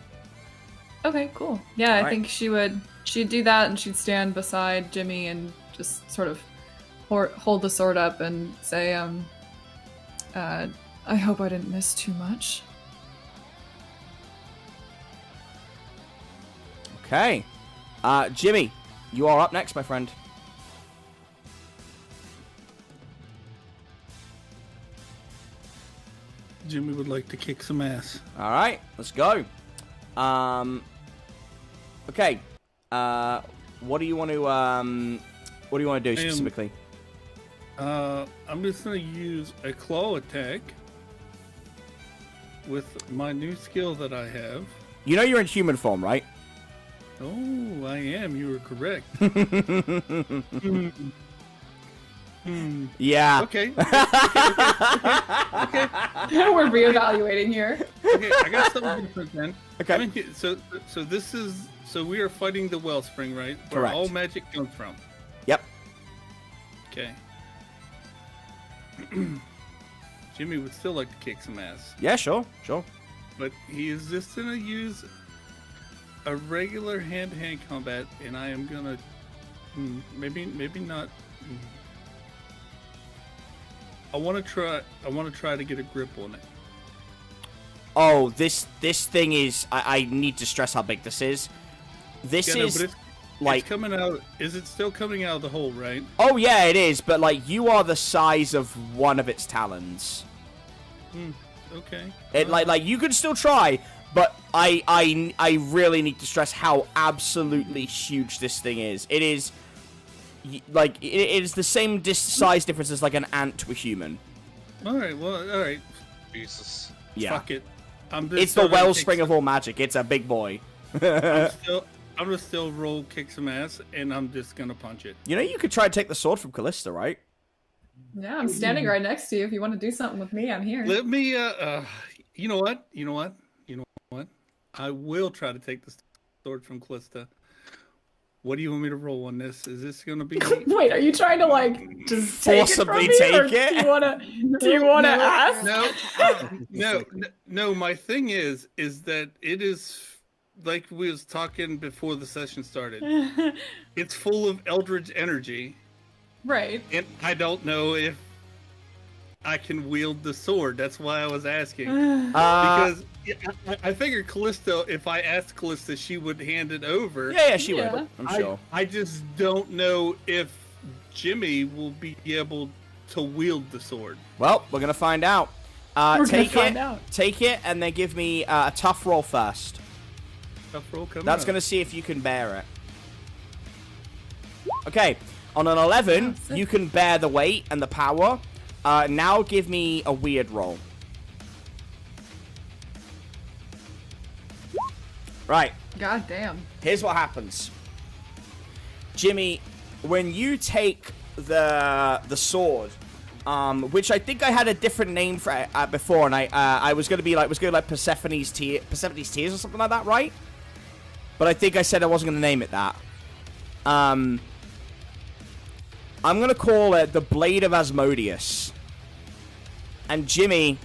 Okay, cool. Yeah, I think she'd do that, and she'd stand beside Jimmy and just sort of hold the sword up and say, I hope I didn't miss too much. Okay. Jimmy, you are up next, my friend. Jimmy would like to kick some ass. All right, let's go. Okay. What do you want to do specifically? I'm just gonna use a claw attack with my new skill that I have. You know you're in human form, right? Oh, I am. You were correct. Yeah. Okay. We're reevaluating here. Okay, I got something different then. Okay. I mean, so we are fighting the wellspring, right? Where Correct. all magic comes from. Yep. Okay. Jimmy would still like to kick some ass. Yeah, sure. But he is just gonna use a regular hand-to-hand combat, and I am gonna maybe not. I want to try to get a grip on it. Oh, this thing is. I need to stress how big this is. This is but it's coming out. Is it still coming out of the hole, right? Oh yeah, it is. But like, you are the size of one of its talons. Okay. It like you could still try, but I really need to stress how absolutely huge this thing is. It is. Like, it is the same size difference as like an ant to a human. Alright, Jesus. Yeah. Fuck it. It's the wellspring of all magic. It's a big boy. I'm gonna still roll kick some ass, and I'm just gonna punch it. You know, you could try to take the sword from Callista, right? Yeah, I'm standing right next to you. If you want to do something with me, I'm here. Let me, you know what? I will try to take the sword from Callista. What do you want me to roll on this? Is this gonna be? Wait, are you trying to like just forcibly take it? Do you wanna ask? No. My thing is that it is like we was talking before the session started. It's full of eldritch energy, right? and I don't know if I can wield the sword. That's why I was asking. Because I figured Callista, if I asked Callista, she would hand it over. Yeah, she would. I'm sure. I just don't know if Jimmy will be able to wield the sword. Well, we're gonna find out. Take it, and then give me a tough roll first. Tough roll coming That's up. gonna see if you can bear it. Okay, on an 11, you can bear the weight and the power. Now give me a weird roll. Right. God damn. Here's what happens. Jimmy, when you take the sword, which I think I had a different name for it before, and I was gonna be like Persephone's Tears or something like that, right? But I think I said I wasn't gonna name it that. I'm gonna call it the Blade of Asmodeus. And Jimmy,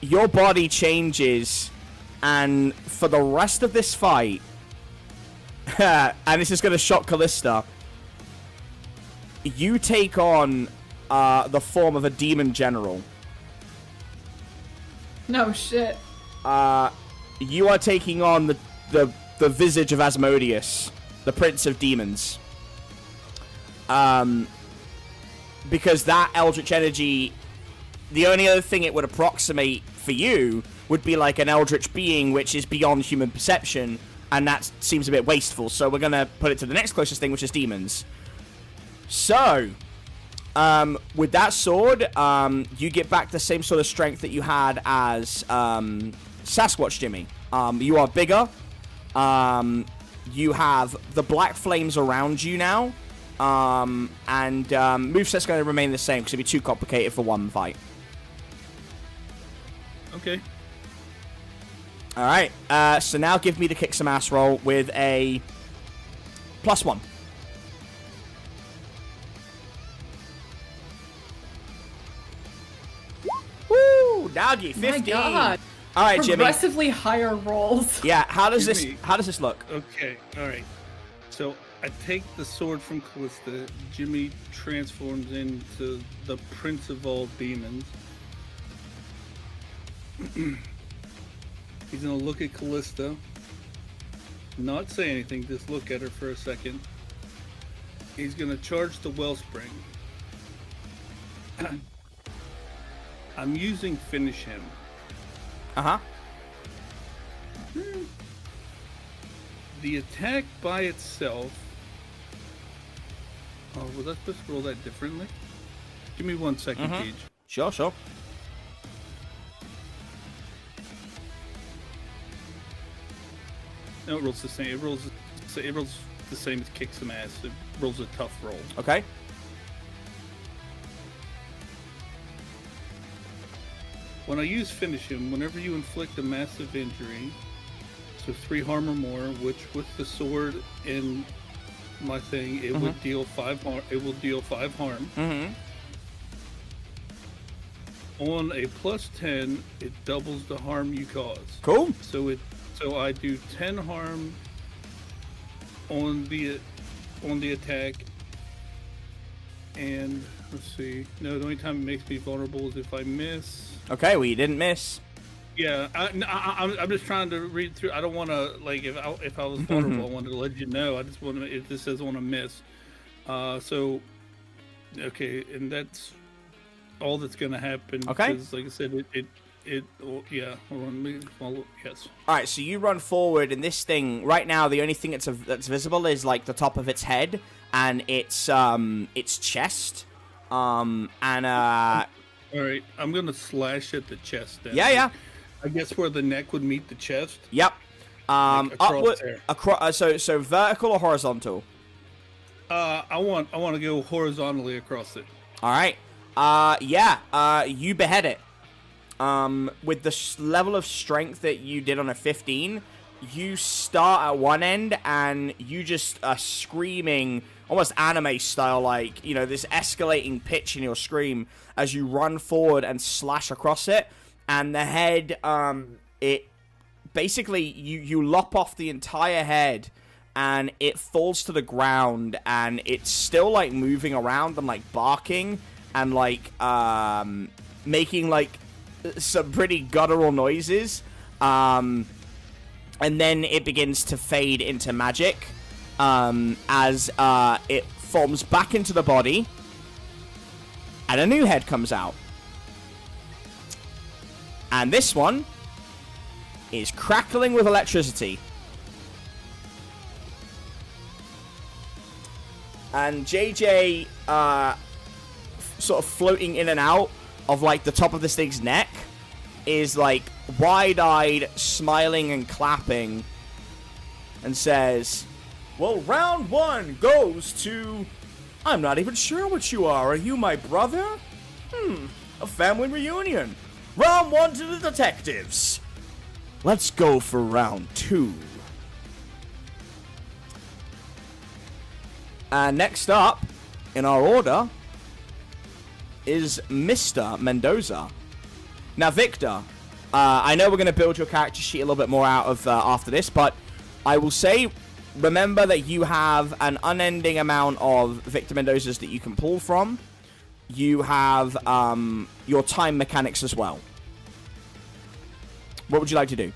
your body changes, and for the rest of this fight, and this is gonna shock Callista, you take on the form of a demon general. No shit. You are taking on the visage of Asmodeus, the Prince of Demons. Because that eldritch energy, the only other thing it would approximate for you would be like an eldritch being, which is beyond human perception, and that seems a bit wasteful. So we're gonna put it to the next closest thing, which is demons. So, with that sword, you get back the same sort of strength that you had as Sasquatch Jimmy. You are bigger. You have the black flames around you now. And moveset's going to remain the same because it'd be too complicated for one fight. Okay. Alright, so now give me the kick some ass roll with a +1. Woo! Doggy, 15. My God. All right, Jimmy. Progressively higher rolls. Yeah, how does this look? Okay, alright. So I take the sword from Callista. Jimmy transforms into the Prince of all demons. He's gonna look at Callista, not say anything, just look at her for a second. He's gonna charge the wellspring. I'm using finish him. Uh-huh. The attack by itself. Oh, was I supposed to roll that differently? Give me 1 second, Gage. Sure. No, it rolls the same. It rolls the same as kick some ass. It rolls a tough roll. Okay. When I use finish him, whenever you inflict a massive injury, so 3 harm or more, which with the sword in my thing, it would deal 5 harm. It will deal 5 harm. On a +10, it doubles the harm you cause. Cool. So I do 10 harm on the attack, and let's see. No, the only time it makes me vulnerable is if I miss. Okay, well you didn't miss. Yeah, I'm just trying to read through. I don't want to like if I was vulnerable, I wanted to let you know. I just want to. It just says want to miss. So okay, and that's all that's gonna happen. Okay. Because, like I said, yeah. Hold on, let me follow. Yes. All right, so you run forward, and this thing right now, the only thing that's visible is like the top of its head and its chest. All right, I'm gonna slash at the chest. Then. Yeah. I guess where the neck would meet the chest. Yep. Like Upward, across. So vertical or horizontal? I want to go horizontally across it. All right. You behead it. With the level of strength that you did on a 15, you start at one end and you just are screaming, almost anime style, like, you know, this escalating pitch in your scream as you run forward and slash across it. And the head, it basically, you lop off the entire head and it falls to the ground and it's still like moving around and like barking. and like making like some pretty guttural noises, and then it begins to fade into magic as it forms back into the body, and a new head comes out. And this one is crackling with electricity. And JJ, sort of floating in and out of, like, the top of this thing's neck, is, like, wide-eyed, smiling and clapping, and says, well, round 1 goes to... I'm not even sure what you are. Are you my brother? A family reunion. Round 1 to the detectives. Let's go for round 2. And next up, in our order, is Mr. Mendoza. Now, Victor, I know we're going to build your character sheet a little bit more out of after this, but I will say, remember that you have an unending amount of Victor Mendozas that you can pull from. You have your time mechanics as well. What would you like to do?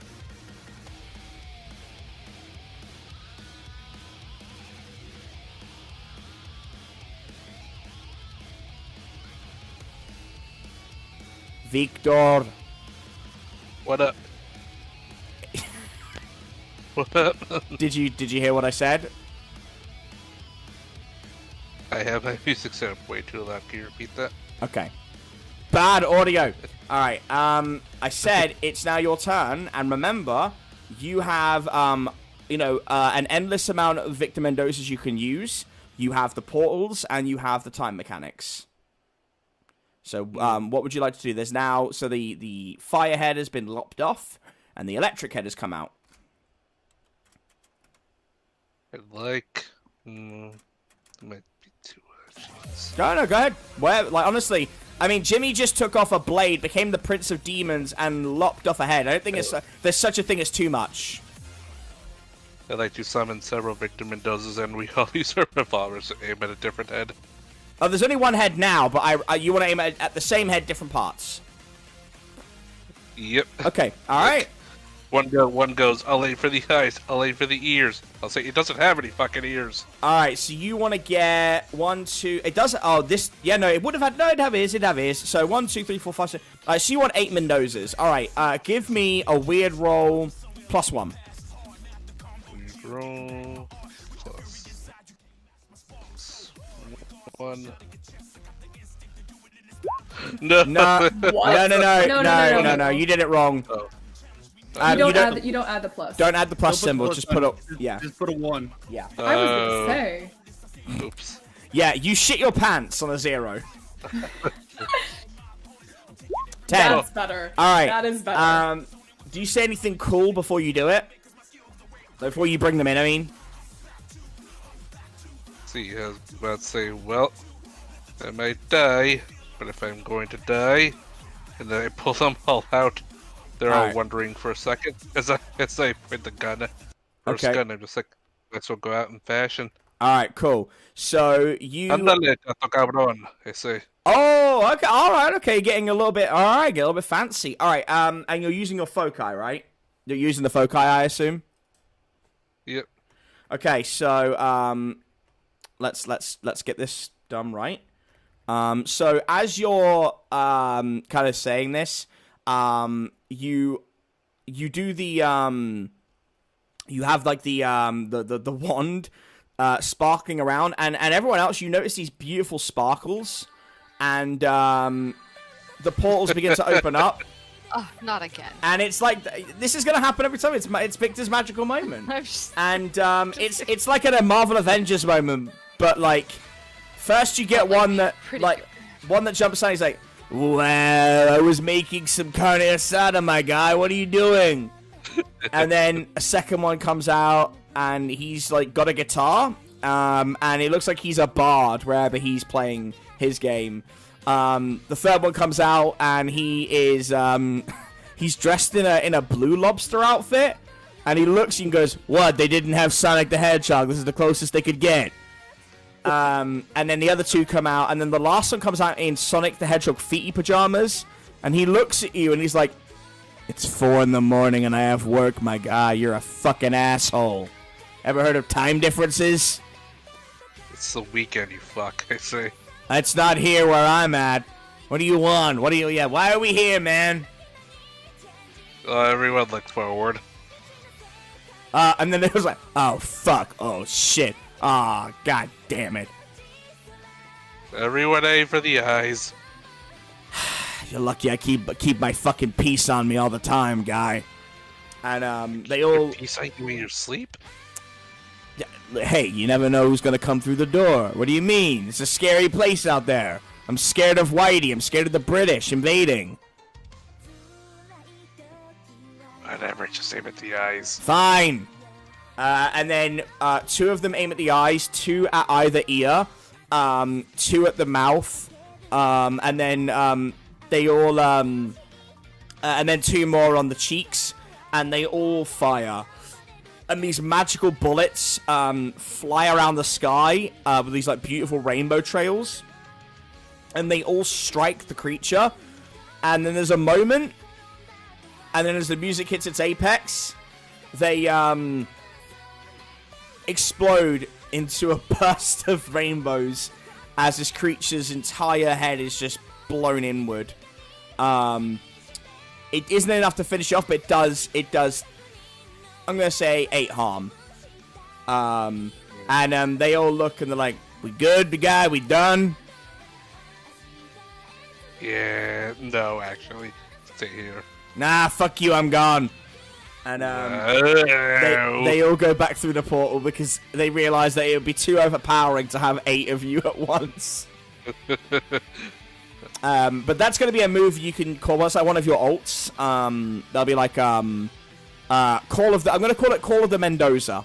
Victor. What up? What up? Did you hear what I said? I have my music set up way too loud. Can you repeat that? Okay. Bad audio. Alright, I said it's now your turn, and remember, you have, an endless amount of Victor Mendozas you can use. You have the portals, and you have the time mechanics. So, what would you like to do? There's now, so the fire head has been lopped off, and the electric head has come out. I'd like... might be too No, go ahead. Honestly, I mean, Jimmy just took off a blade, became the Prince of Demons, and lopped off a head. I don't think there's such a thing as too much. I'd like to summon several Victor Mendozas, and we all use our revolvers to aim at a different head. Oh, there's only one head now, but you want to aim at the same head, different parts. Yep. Okay, alright. One goes, I'll aim for the eyes, I'll aim for the ears. I'll say, it doesn't have any fucking ears. Alright, so you want to get 1, 2... It doesn't... Oh, this... Yeah, no, it would have had... No, it'd have ears. So 1, 2, 3, 4, 5, 6... Alright, so you want 8 Mendozas. Alright, give me a weird roll +1. Weird roll +1. No. No. You did it wrong. Oh. You don't add the plus. Don't add the plus symbol. Just put a... Yeah. Just put a 1. Yeah. I was gonna say. Oops. Yeah, you shit your pants on a 0. 10. That's better. Alright. That is better. Do you say anything cool before you do it? Before you bring them in, I mean? See, I was about to say, well, I might die, but if I'm going to die, and then I pull them all out, they're all wondering for a second as I point the gun. First gun, I'm just like, let's all go out in fashion. Alright, cool. So you... Andale, tato cabrón, I say. Oh, okay, alright, okay, getting a little bit... Alright, get a little bit fancy. Alright, and you're using your foci, right? You're using the foci, I assume? Yep. Okay, so, let's get this done right. So as you're, kind of saying this, you do the, you have like the wand, sparkling around, and everyone else, you notice these beautiful sparkles, and, the portals begin to open up. Oh, not again. And it's like, this is gonna happen every time. It's Victor's magical moment. And, it's like at a Marvel Avengers moment, but like, first you get one that, like, one that jumps out, he's like, well, I was making some carne asada, my guy, what are you doing? And then a second one comes out, and he's, like, got a guitar, and it looks like he's a bard wherever he's playing his game. The third one comes out, and he is, he's dressed in a Blue Lobster outfit, and he looks and goes, what, they didn't have Sonic the Hedgehog, this is the closest they could get. And then the other two come out, and then the last one comes out in Sonic the Hedgehog feety pajamas, and he looks at you and he's like, "It's 4 in the morning and I have work, my guy. You're a fucking asshole. Ever heard of time differences?" It's the weekend, you fuck, I say. It's not here where I'm at. What do you want? What do you... Yeah, why are we here, man? Everyone look forward. And then it was like, oh, fuck. Oh, shit. Oh, god damn it. Everyone aim for the eyes. You're lucky I keep my fucking peace on me all the time, guy. And, they all... Peace on you in your sleep? Hey, you never know who's gonna come through the door. What do you mean? It's a scary place out there. I'm scared of Whitey. I'm scared of the British invading. Whatever, just aim at the eyes. Fine. And then 2 of them aim at the eyes, 2 at either ear, 2 at the mouth, and then they all and then 2 more on the cheeks, and they all fire. And these magical bullets fly around the sky with these like beautiful rainbow trails, and they all strike the creature. And then there's a moment, and then as the music hits its apex, they explode into a burst of rainbows as this creature's entire head is just blown inward. It isn't enough to finish off, but it does. I'm gonna say 8 harm. And they all look and they're like, "We good, big guy? We done?" Yeah, no, actually, stay here. Nah, fuck you, I'm gone. And they all go back through the portal because they realize that it would be too overpowering to have 8 of you at once. But that's gonna be a move you can call. What's like one of your alts? That'll be like Call of the... I'm going to call it Call of the Mendoza.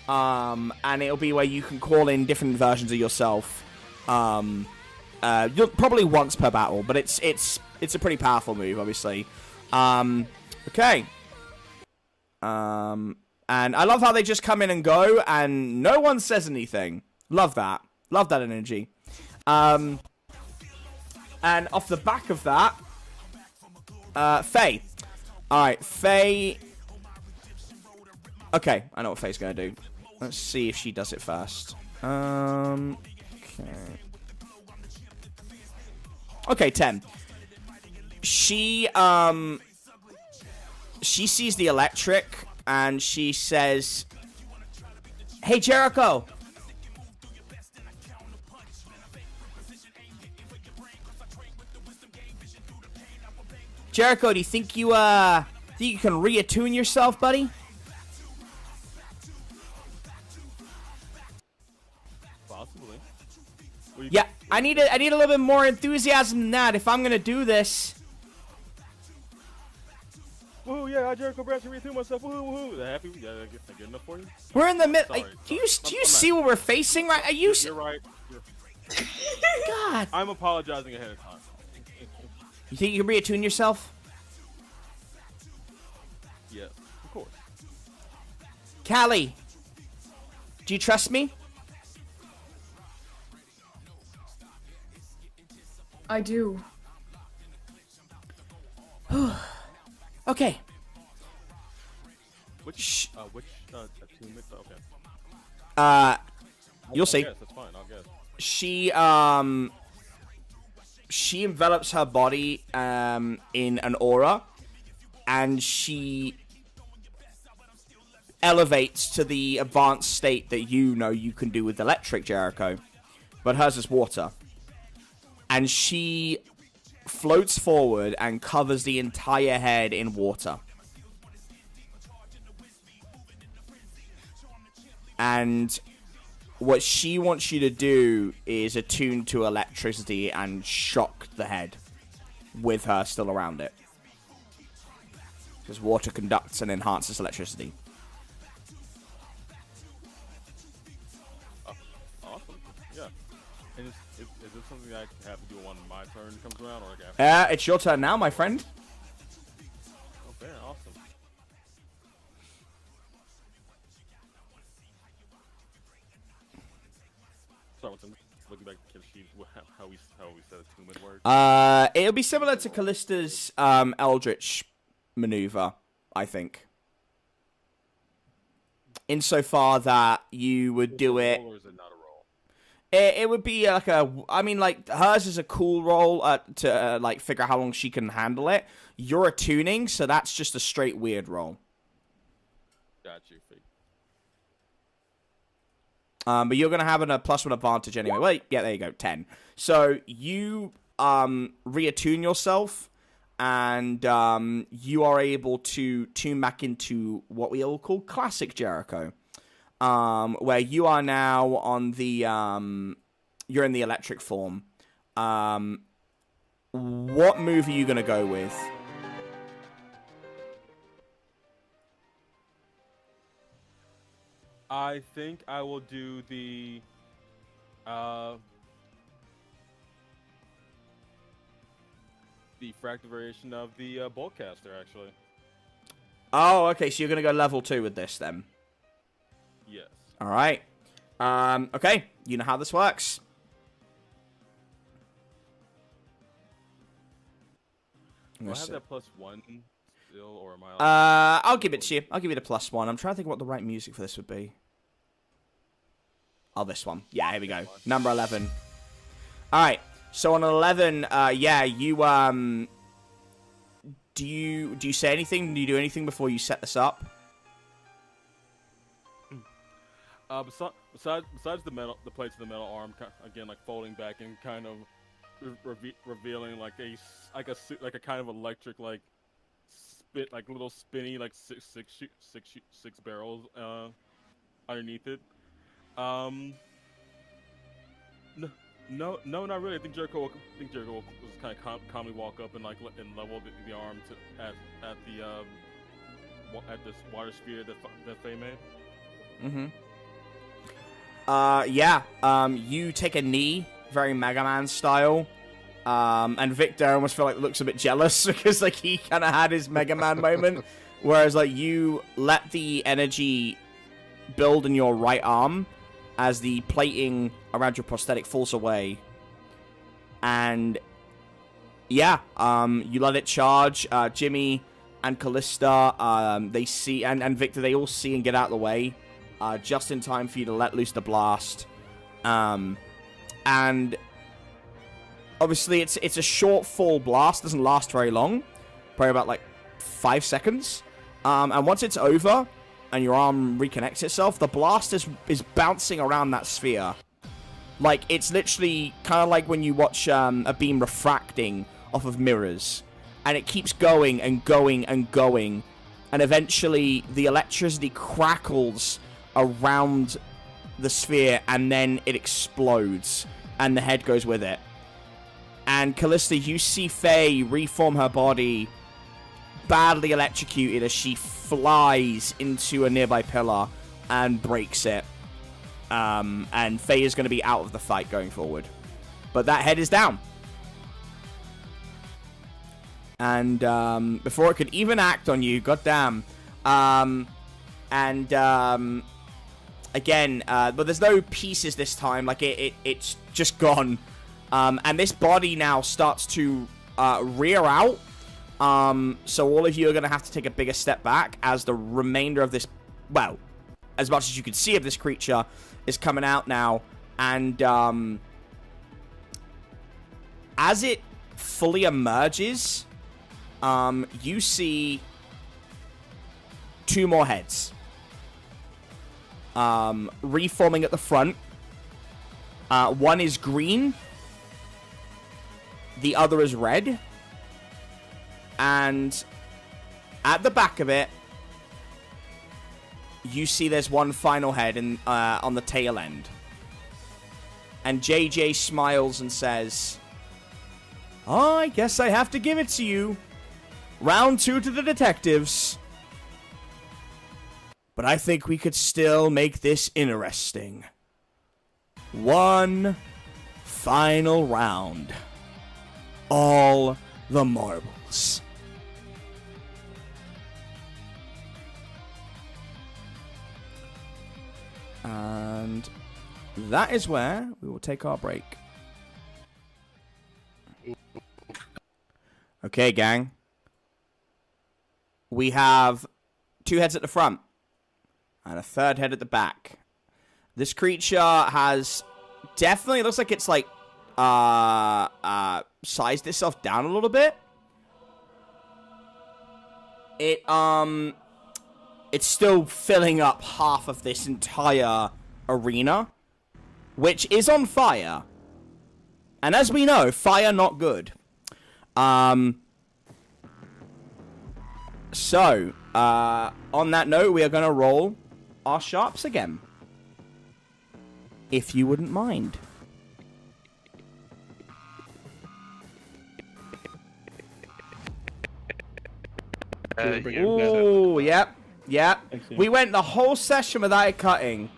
And it'll be where you can call in different versions of yourself. Probably once per battle, but it's a pretty powerful move, obviously. Okay. And I love how they just come in and go, and no one says anything. Love that. Love that energy. And off the back of that, Faye. Alright, Faye... Okay, I know what Faye's gonna do. Let's see if she does it first. Okay. Okay, 10. She sees the electric and she says, "Hey, Jericho." Jericho, do you think you can reattune yourself, buddy? Possibly. Yeah, I need a little bit more enthusiasm than that if I'm gonna do this. Woohoo! Yeah, I Jericho Branch and reattune myself. Woohoo! Woohoo! That happy? Yeah, that good enough for you? We're in the middle. Sorry, Do you see what we're facing? Right? Are you? You're right. God. I'm apologizing ahead of time. You think you can reattune yourself? Yes, of course. Callie, do you trust me? I do. Okay. Which attunement? Okay. You'll see. Guess, that's fine. I'll guess. She envelops her body in an aura, and she elevates to the advanced state that you know you can do with electric, Jericho, but hers is water. And she floats forward and covers the entire head in water. And what she wants you to do is attune to electricity and shock the head with her still around it. Because water conducts and enhances electricity. Awesome. Yeah. And is this something that I have to do when my turn comes around, or like after? It's your turn now, my friend. Okay, awesome. Sorry, how we said attunement works? It'll be similar to Callista's Eldritch maneuver, I think. Insofar that you would do it. Or is it not a roll? It would be like I mean, like, hers is a cool roll to like figure out how long she can handle it. You're attuning, so that's just a straight weird roll. Got you. But you're gonna have a +1 advantage anyway. Wait, yeah, there you go, 10. So you reattune yourself, and you are able to tune back into what we all call classic Jericho, where you are now on the you're in the electric form. What move are you gonna go with? I think I will do the fractal variation of the Boltcaster, actually. Oh, okay, so you're gonna go level 2 with this then. Yes. All right. Okay, you know how this works. Do I have that +1 still, or am I? I'll give it to you. I'll give you the +1. I'm trying to think what the right music for this would be. Oh, this one. Yeah, here we go. Number 11. All right. So on 11, yeah, you do you say anything? Do you do anything before you set this up? Besides the plates of the metal arm, again, like folding back and kind of revealing like a kind of electric like little spinny like six barrels underneath it. No, not really. I think Jericho will just kind of calmly walk up and like level the arm at this water sphere that Faye made. Yeah. You take a knee, very Mega Man style. And Victor almost feel like looks a bit jealous because like he kind of had his Mega Man moment, whereas like you let the energy build in your right arm as the plating around your prosthetic falls away, and yeah, you let it charge. Jimmy and Callista, they see, and Victor, they all see and get out of the way, just in time for you to let loose the blast, and obviously it's a short fall blast, doesn't last very long, probably about like 5 seconds, and once it's over and your arm reconnects itself, the blast is bouncing around that sphere. Like, it's literally kind of like when you watch a beam refracting off of mirrors, and it keeps going and going and going, and eventually the electricity crackles around the sphere, and then it explodes, and the head goes with it. And Callista, you see Faye reform her body, badly electrocuted, as she flies into a nearby pillar and breaks it. And Faye is going to be out of the fight going forward. But that head is down. And before it could even act on you, goddamn. Again, but there's no pieces this time. Like, it's just gone. And this body now starts to rear out. So all of you are going to have to take a bigger step back as the remainder of this, well, as much as you can see of this creature is coming out now. And as it fully emerges, you see 2 more heads reforming at the front. One is green, the other is red, and at the back of it you see there's one final head on the tail end. And JJ smiles and says, "Oh, I guess I have to give it to you. Round 2 to the detectives. But I think we could still make this interesting. One final round. All the marbles." And that is where we will take our break. Okay, gang. We have 2 heads at the front and a 3rd head at the back. This creature has definitely looks like it's like sized itself down a little bit. It's still filling up half of this entire arena, which is on fire. And as we know, fire not good. So, on that note, we are going to roll our sharps again. If you wouldn't mind. Ooh, yep. We went the whole session without it cutting.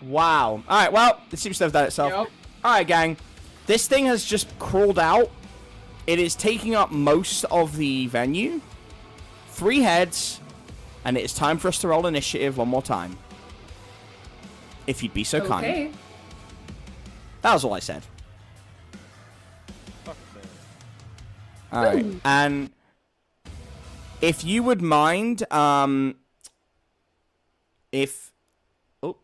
Wow. Alright, well, it seems to have done itself. Yep. Alright, gang. This thing has just crawled out. It is taking up most of the venue. 3 heads. And it is time for us to roll initiative one more time. If you'd be so kind. That was all I said. Alright, and if you would mind, if... Oh.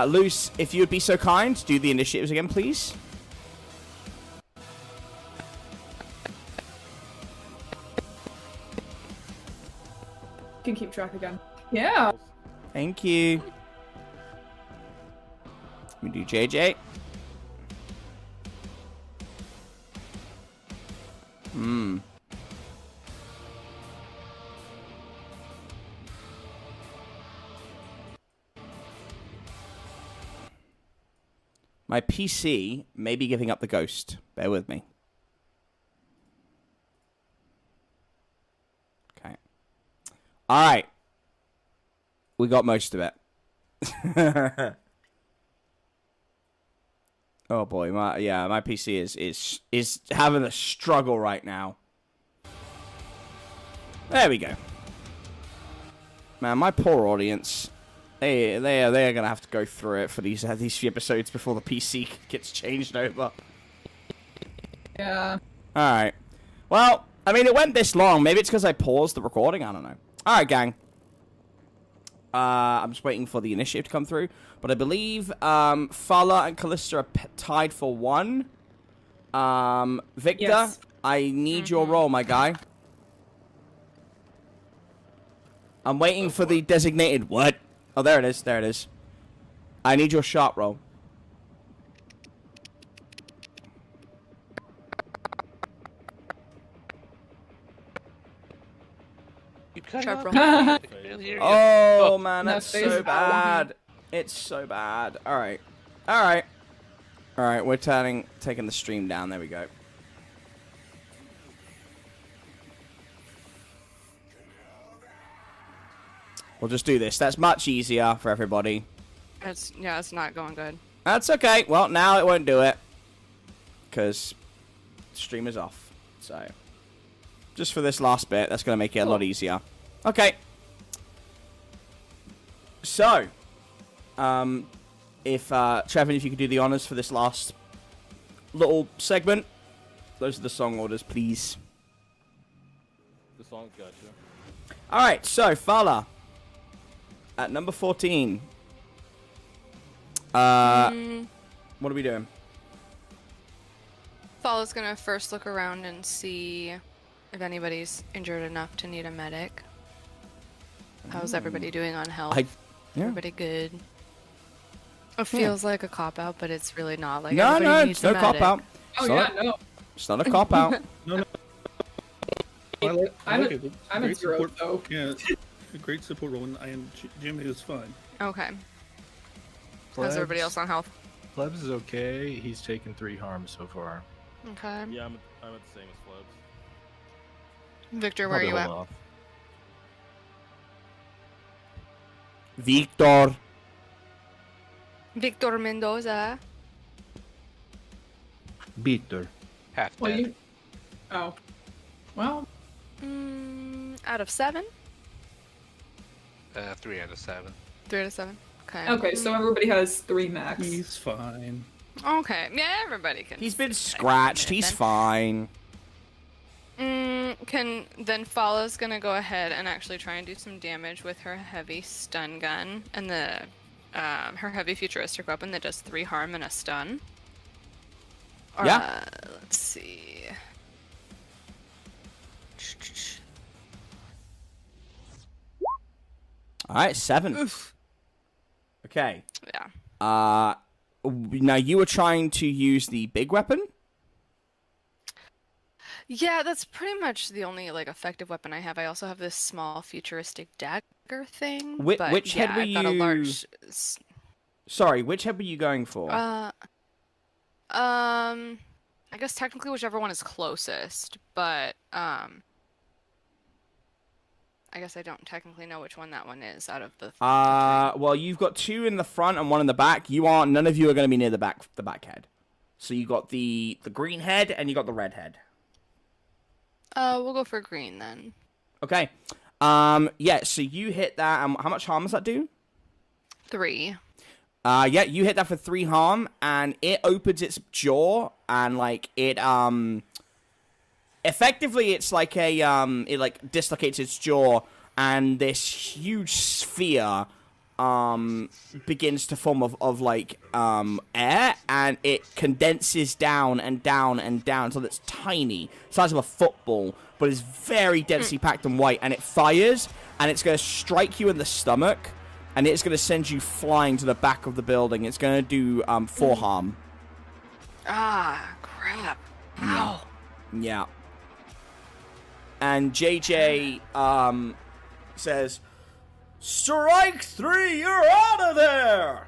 Luce, if you would be so kind, do the initiatives again, please. Can keep track again. Yeah. Thank you. We do JJ. My PC may be giving up the ghost. Bear with me. Okay. Alright. We got most of it. Oh boy, my PC is having a struggle right now. There we go. Man, my poor audience. They are gonna have to go through it for these few episodes before the PC gets changed over. Yeah. Alright. Well, I mean, it went this long. Maybe it's because I paused the recording. I don't know. Alright, gang. I'm just waiting for the initiative to come through. But I believe Fala and Callista are tied for 1. Victor, Yes. I need your roll, my guy. I'm waiting for the designated... What? Oh, there it is. There it is. I need your sharp roll. Sharp roll. Oh, man, that's No, so face bad. It's so bad. Alright. Alright. Alright, we're taking the stream down. There we go. We'll just do this. That's much easier for everybody. It's not going good. That's okay. Well, now it won't do it. Because the stream is off. So, just for this last bit, that's going to make it a lot easier. Okay. So, if Trevin, if you could do the honors for this last little segment. Those are the song orders, please. The song's got you. Alright, so, Fala. At number 14. What are we doing? Fala's gonna first look around and see if anybody's injured enough to need a medic. How's everybody doing on health? Yeah. Everybody good? It feels like a cop-out, but it's really not. Like, No, everybody needs it's no a medic. cop-out. Oh yeah, no. It's not a cop-out. No. I'm like it. at Great 0 support. though. Yeah, a great support role, and Jimmy is fine. Okay. How's everybody else on health? Flebs is okay. He's taken 3 harm so far. Okay. Yeah, I'm at the same as Flebs. Victor, where are you at? Hold off. Victor. Victor Mendoza. Victor. Half Well, dead. you. Oh. Well. Out of 7? 3 out of 7. 3 out of 7. Okay. Okay, so everybody has 3 max. He's fine. Okay, yeah, everybody can. He's been scratched. He's fine. Then Fala's gonna go ahead and actually try and do some damage with her heavy stun gun and her heavy futuristic weapon that does 3 harm and a stun. Yeah. Let's see. All right, 7. Oof. Okay. Yeah. Now you were trying to use the big weapon? Yeah, that's pretty much the only like effective weapon I have. I also have this small futuristic dagger thing. Which head were I've got a you? large... Sorry, which head were you going for? I guess technically whichever one is closest, but I guess I don't technically know which one that one is out of the. Well, you've got 2 in the front and 1 in the back. None of you are going to be near the back head. So you got the green head and you got the red head. We'll go for green then. Okay. Yeah. So you hit that. How much harm does that do? 3. Yeah, you hit that for 3 harm, and it opens its jaw, and like it effectively it's like a it like dislocates its jaw, and this huge sphere begins to form of like air, and it condenses down and down and down until it's tiny, size of a football, but it's very densely packed and white, and it fires, and it's going to strike you in the stomach, and it's going to send you flying to the back of the building. It's going to do 4 harm. Ah, crap. Ow. Yeah. And JJ says, "Strike 3, you're out of there!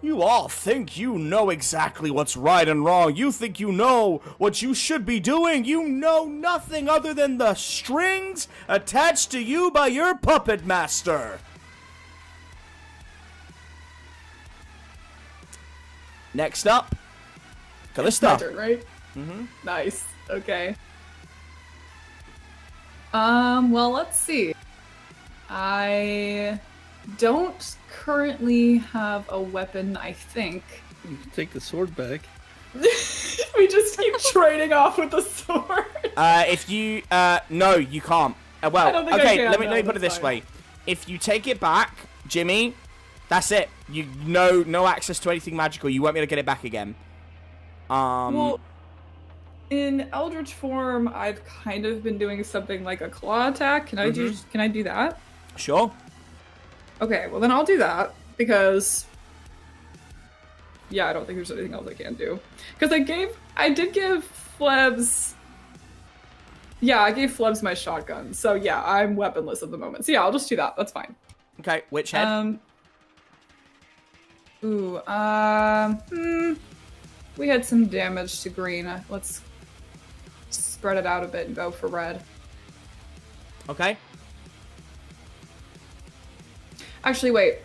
You all think you know exactly what's right and wrong. You think you know what you should be doing. You know nothing other than the strings attached to you by your puppet master." Next up, Callista. My turn, right? Mm-hmm. Nice. Okay. Well, let's see. I don't currently have a weapon, I think. You can take the sword back. We just keep trading off with the sword. If you, no, you can't. Well, I don't think I okay, can, let me no, put it that's this fine. way. If you take it back, Jimmy, that's it. You no access to anything magical. You won't be able to get it back again. Well, in Eldritch form, I've kind of been doing something like a claw attack. Can I do that? Sure. Okay, well then I'll do that because yeah, I don't think there's anything else I can do. Because I did give Flebs. Yeah, I gave Flebs my shotgun. So yeah, I'm weaponless at the moment. So yeah, I'll just do that. That's fine. Okay, which head? We had some damage to green. Let's spread it out a bit and go for red. Okay. Actually, wait.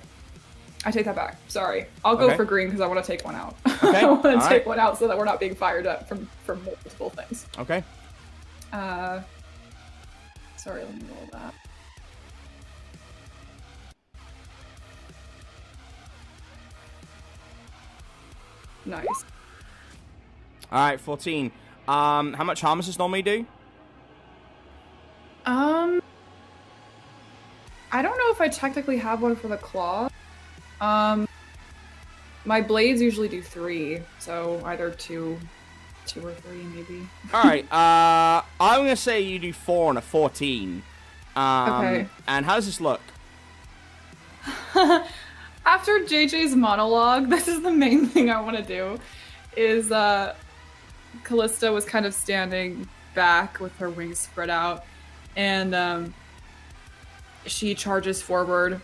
I take that back. Sorry. I'll go Okay. for green because I want to take one out. Okay, I want to alright. take one out so that we're not being fired up from multiple things. Okay. Sorry, let me roll that. Nice. All right, 14. How much harm does this normally do? I don't know if I technically have one for the claw. My blades usually do 3, so either 2 or 3 maybe. All right. I'm gonna say you do 4 and a 14. Okay. And how does this look? After JJ's monologue, this is the main thing I want to do. Is Callista was kind of standing back with her wings spread out, and she charges forward,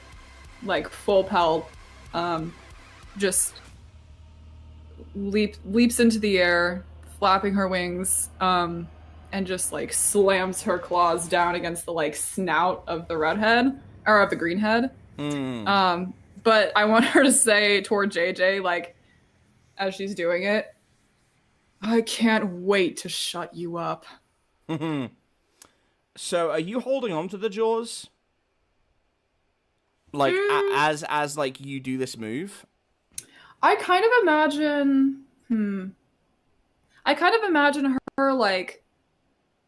like full pelt, just leaps into the air, flapping her wings, and just like slams her claws down against the like snout of the redhead or of the greenhead. But I want her to say toward JJ, like, as she's doing it, "I can't wait to shut you up." So, are you holding on to the jaws? Like as like you do this move? I kind of imagine her like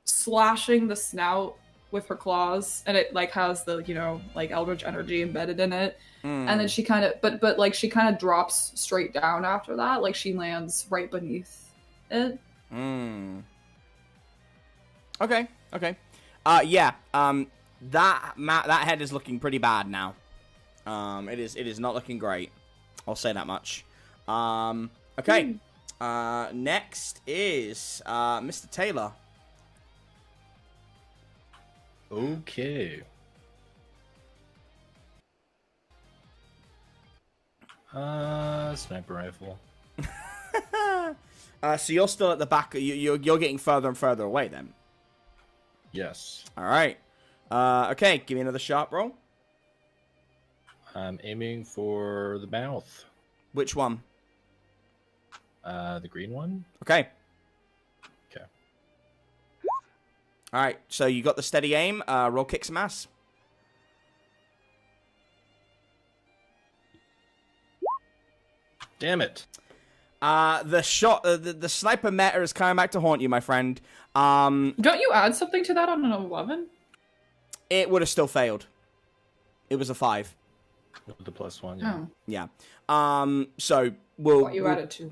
slashing the snout with her claws, and it like has the, you know, like eldritch energy embedded in it. And then she kind of but like she kind of drops straight down after that, like she lands right beneath it. Okay. Yeah. That head is looking pretty bad now. It is not looking great. I'll say that much. Okay. Next is Mr. Taylor. Okay. Sniper rifle. So you're still at the back. You're getting further and further away then. Yes. All right. Okay. Give me another sharp roll. I'm aiming for the mouth. Which one? The green one. Okay. Okay. All right. So you got the steady aim. Roll kick some ass. Damn it. The shot, the sniper meta is coming back to haunt you, my friend. Don't you add something to that on an 11? It would have still failed. It was a 5. With the +1, yeah. Oh. Yeah. So What you added to?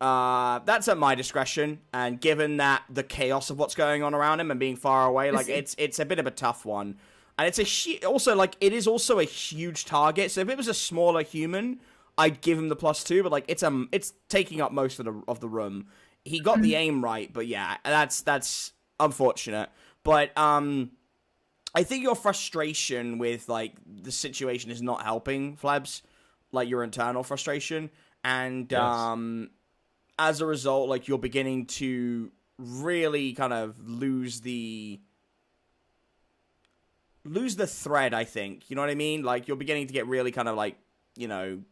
That's at my discretion, and given that the chaos of what's going on around him and being far away, like it's a bit of a tough one, and it's it is also a huge target. So if it was a smaller human, I'd give him the +2, but like it's taking up most of the room. He got the aim right, but yeah, that's unfortunate. But I think your frustration with like the situation is not helping, Flebs, like your internal frustration, and yes. As a result, like you're beginning to really kind of lose the thread, I think. You know what I mean? Like you're beginning to get really kind of like, you know,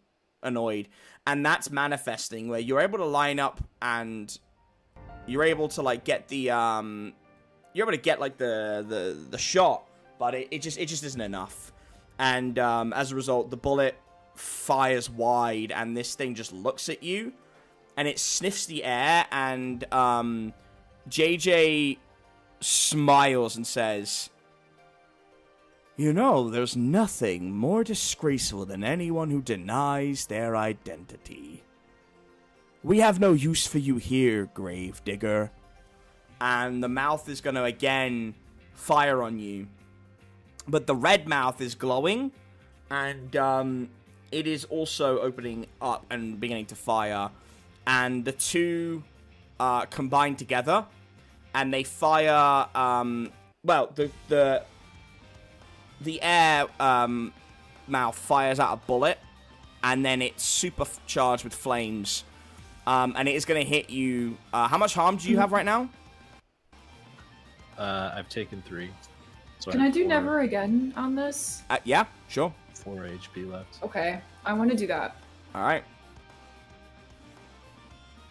annoyed, and that's manifesting where you're able to line up and you're able to like get the you're able to get like the shot, but it just isn't enough, and as a result the bullet fires wide and this thing just looks at you and it sniffs the air, and JJ smiles and says, "You know, there's nothing more disgraceful than anyone who denies their identity. We have no use for you here, Gravedigger." And the mouth is going to again fire on you. But the red mouth is glowing, and it is also opening up and beginning to fire. And the two combine together, and they fire, well, the air mouth fires out a bullet, and then it's supercharged with flames, and it is going to hit you. How much harm do you have right now? I've taken 3. So Can I do 4. Never again on this? Yeah, sure. 4 HP left. Okay, I want to do that. All right.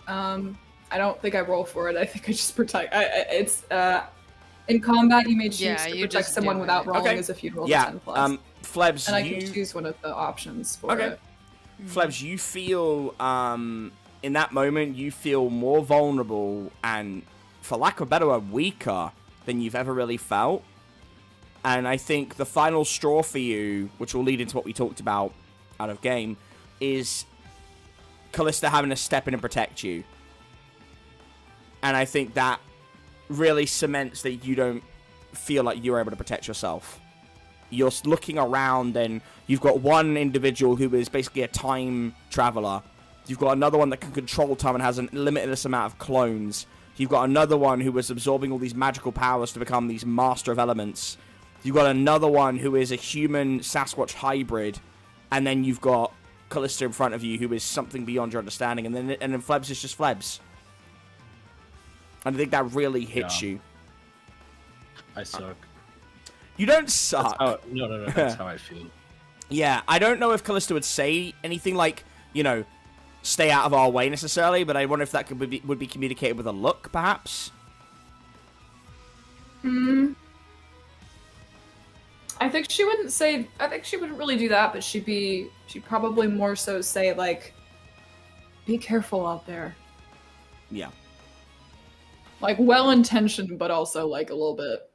I don't think I roll for it. I think I just protect. It's in combat, you may choose to protect someone without rolling as if you'd roll 10+. Flebs, and I can choose one of the options for it. Flebs, you feel in that moment you feel more vulnerable and, for lack of a better word, weaker than you've ever really felt. And I think the final straw for you, which will lead into what we talked about out of game, is Callista having to step in and protect you. And I think that really cements that you don't feel like you're able to protect yourself. You're looking around and you've got one individual who is basically a time traveler. You've got another one that can control time and has a limitless amount of clones. You've got another one who is absorbing all these magical powers to become these master of elements. You've got another one who is a human Sasquatch hybrid. And then you've got Callista in front of you who is something beyond your understanding. And then Flebs is just Flebs. And I think that really hits you. I suck. You don't suck. No. That's how I feel. Yeah, I don't know if Callista would say anything like, you know, stay out of our way necessarily, but I wonder if that would be communicated with a look, perhaps. I think she wouldn't say. I think she wouldn't really do that, but she'd probably more so say like, "Be careful out there." Yeah. Like well-intentioned, but also like a little bit.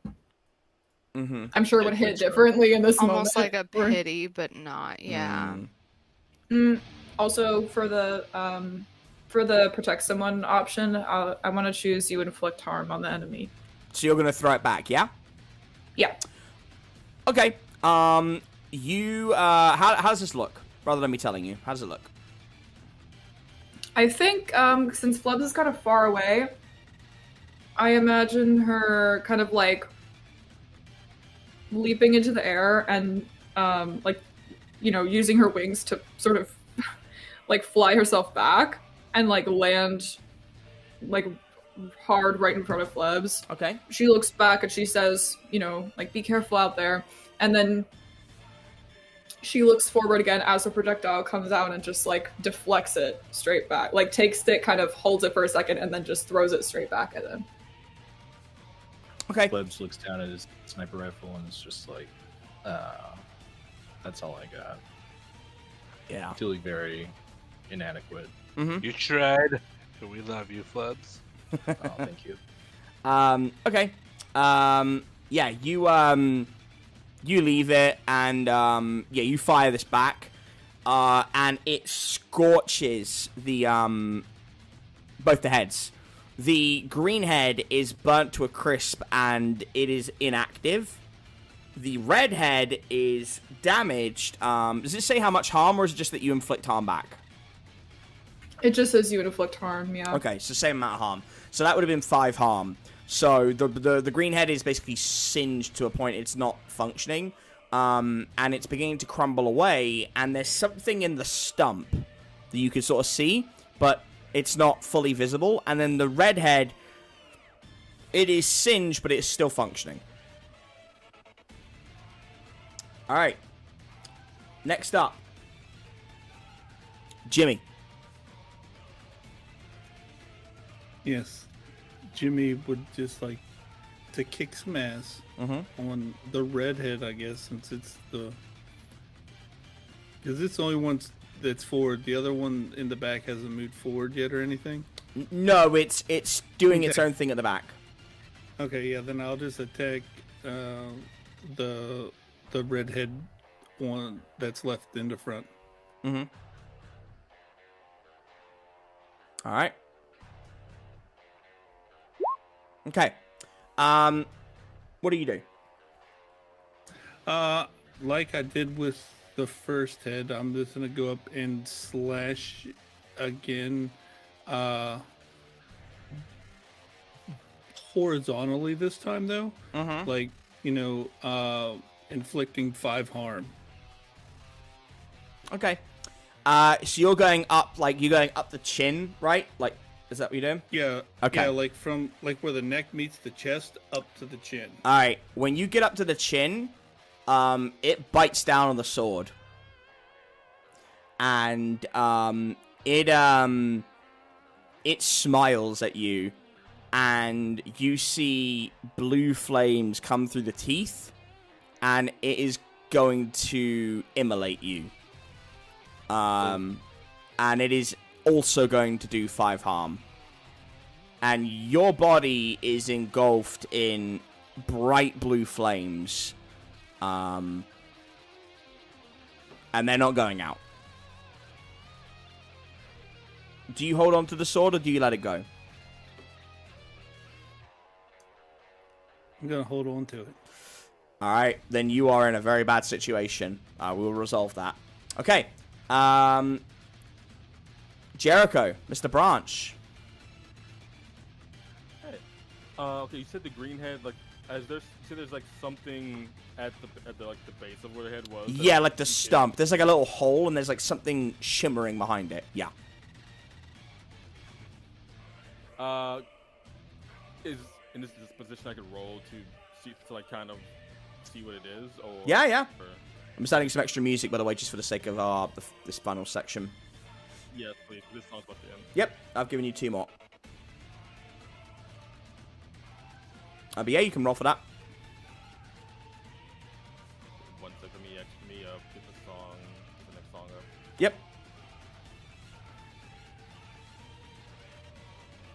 Mm-hmm. I'm sure it would hit differently in this Almost moment. like a pity, but not. Yeah. Also, for the protect someone option, I want to choose you inflict harm on the enemy. So you're gonna throw it back, yeah? Yeah. Okay. How does this look? Rather than me telling you, how does it look? I think since Flebs is kind of far away, I imagine her kind of like leaping into the air and using her wings to sort of like fly herself back and like land like hard right in front of Flebs. Okay. She looks back and she says, like, be careful out there. And then she looks forward again as the projectile comes out and just like deflects it straight back. Like takes it, kind of holds it for a second and then just throws it straight back at him. Okay. Flebs looks down at his sniper rifle and is just like, that's all I got. Yeah. Feeling very inadequate. Mm-hmm. You tried. We love you, Flebs. Oh, thank you. Okay. Yeah, you leave it and you fire this back. And it scorches the both the heads. The green head is burnt to a crisp and it is inactive. The red head is damaged. Does it say how much harm, or is it just that you inflict harm back? It just says you inflict harm, yeah. Okay, so same amount of harm. So that would have been 5 harm. So the green head is basically singed to a point it's not functioning. And it's beginning to crumble away, and there's something in the stump that you can sort of see, but it's not fully visible. And then the red head, it is singed, but it's still functioning. Alright. Next up. Jimmy. Yes. Jimmy would just like to kick some ass on the redhead, I guess, since it's because it's the only one that's forward. The other one in the back hasn't moved forward yet or anything. No, it's doing its own thing at the back. Okay, yeah, then I'll just attack the redhead one that's left in the front. Mm-hmm. All right. Okay. What do you do? Like I did with the first head, I'm just gonna go up and slash again, horizontally this time though. Like, inflicting 5 harm. Okay. So you're going up, the chin, right? Like, is that what you're doing? Yeah. Okay. Yeah, like from where the neck meets the chest up to the chin. All right. When you get up to the chin, it bites down on the sword, and it smiles at you, and you see blue flames come through the teeth, and it is going to immolate you. And it is also going to do 5 harm. And your body is engulfed in bright blue flames. And they're not going out. Do you hold on to the sword or do you let it go? I'm gonna hold on to it. Alright, then you are in a very bad situation. We'll resolve that. Okay. Jericho, Mr. Branch. Hey. Okay, you said the green head, like, you said there's like something at the base of where the head was. Yeah, like the stump. There's like a little hole and there's like something shimmering behind it. Yeah. Is in this position I could roll to like kind of see what it is, or Yeah. Or... I'm just adding some extra music, by the way, just for the sake of this final section. Yes, please. This song's about to end. Yep, I've given you 2 more. But yeah, you can roll for that. Yep.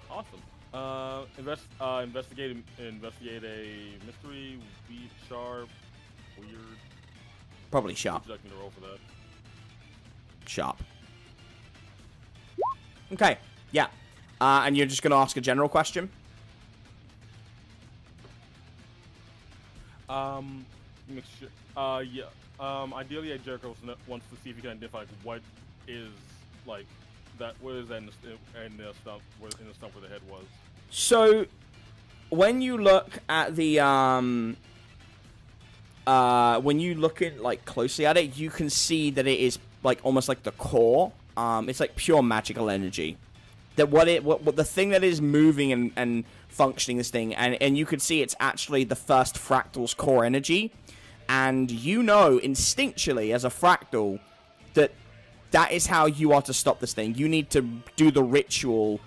Awesome. Investigate a mystery, weed, sharp, weird. Probably sharp. Would you like me to roll for that? Sharp. Okay. Yeah. And you're just gonna ask a general question. Make sure. Yeah. Ideally, Jericho wants to see if he can identify what is like that. What is that in the stump? In the stump where the head was. So, when you look at the when you look at like closely at it, you can see that it is like almost like the core. It's like pure magical energy. That what the thing that is moving and functioning this thing, and you can see it's actually the first fractal's core energy, and you know instinctually as a fractal that is how you are to stop this thing. You need to do the ritual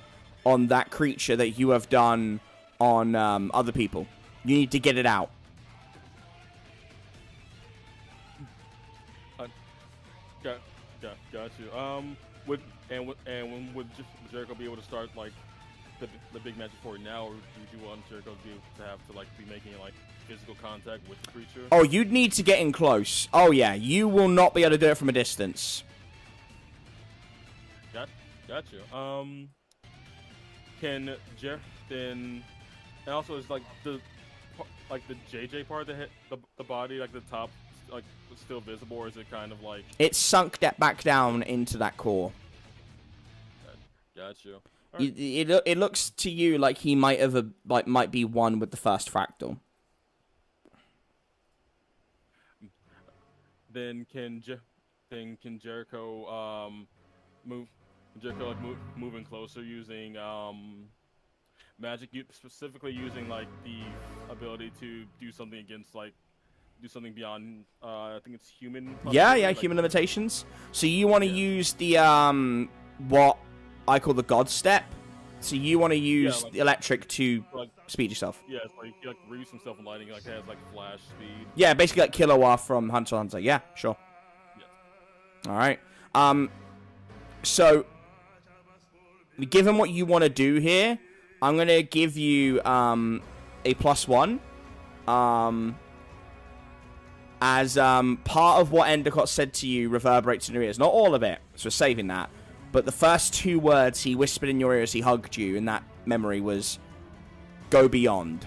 on that creature that you have done on other people. You need to get it out. Got you. Would Jericho be able to start like the big magic for it now, or would you want Jericho to be making like physical contact with the creature? Oh, you'd need to get in close. Oh yeah, you will not be able to do it from a distance. Got you. Can then, and also is like the JJ part of the head, the body, like the top, like still visible, or is it kind of like it's sunk back down into that core? Got you. Right. It looks to you like he might be one with the first fractal. Then can Jericho moving closer using magic, specifically using like the ability to do something beyond I think it's human. Yeah, human limitations. So you want to use the what I call the God Step. So you want to use the electric to speed yourself. Yeah, it's like you reduce some self lighting, like it has like flash speed. Yeah, basically like Killua from Hunter x Hunter. Yeah, sure. Yeah. All right. So given what you want to do here, I'm gonna give you a +1. As part of what Endicott said to you reverberates in your ears. Not all of it, so we're saving that. But the first 2 words he whispered in your ear as he hugged you in that memory was, "Go beyond."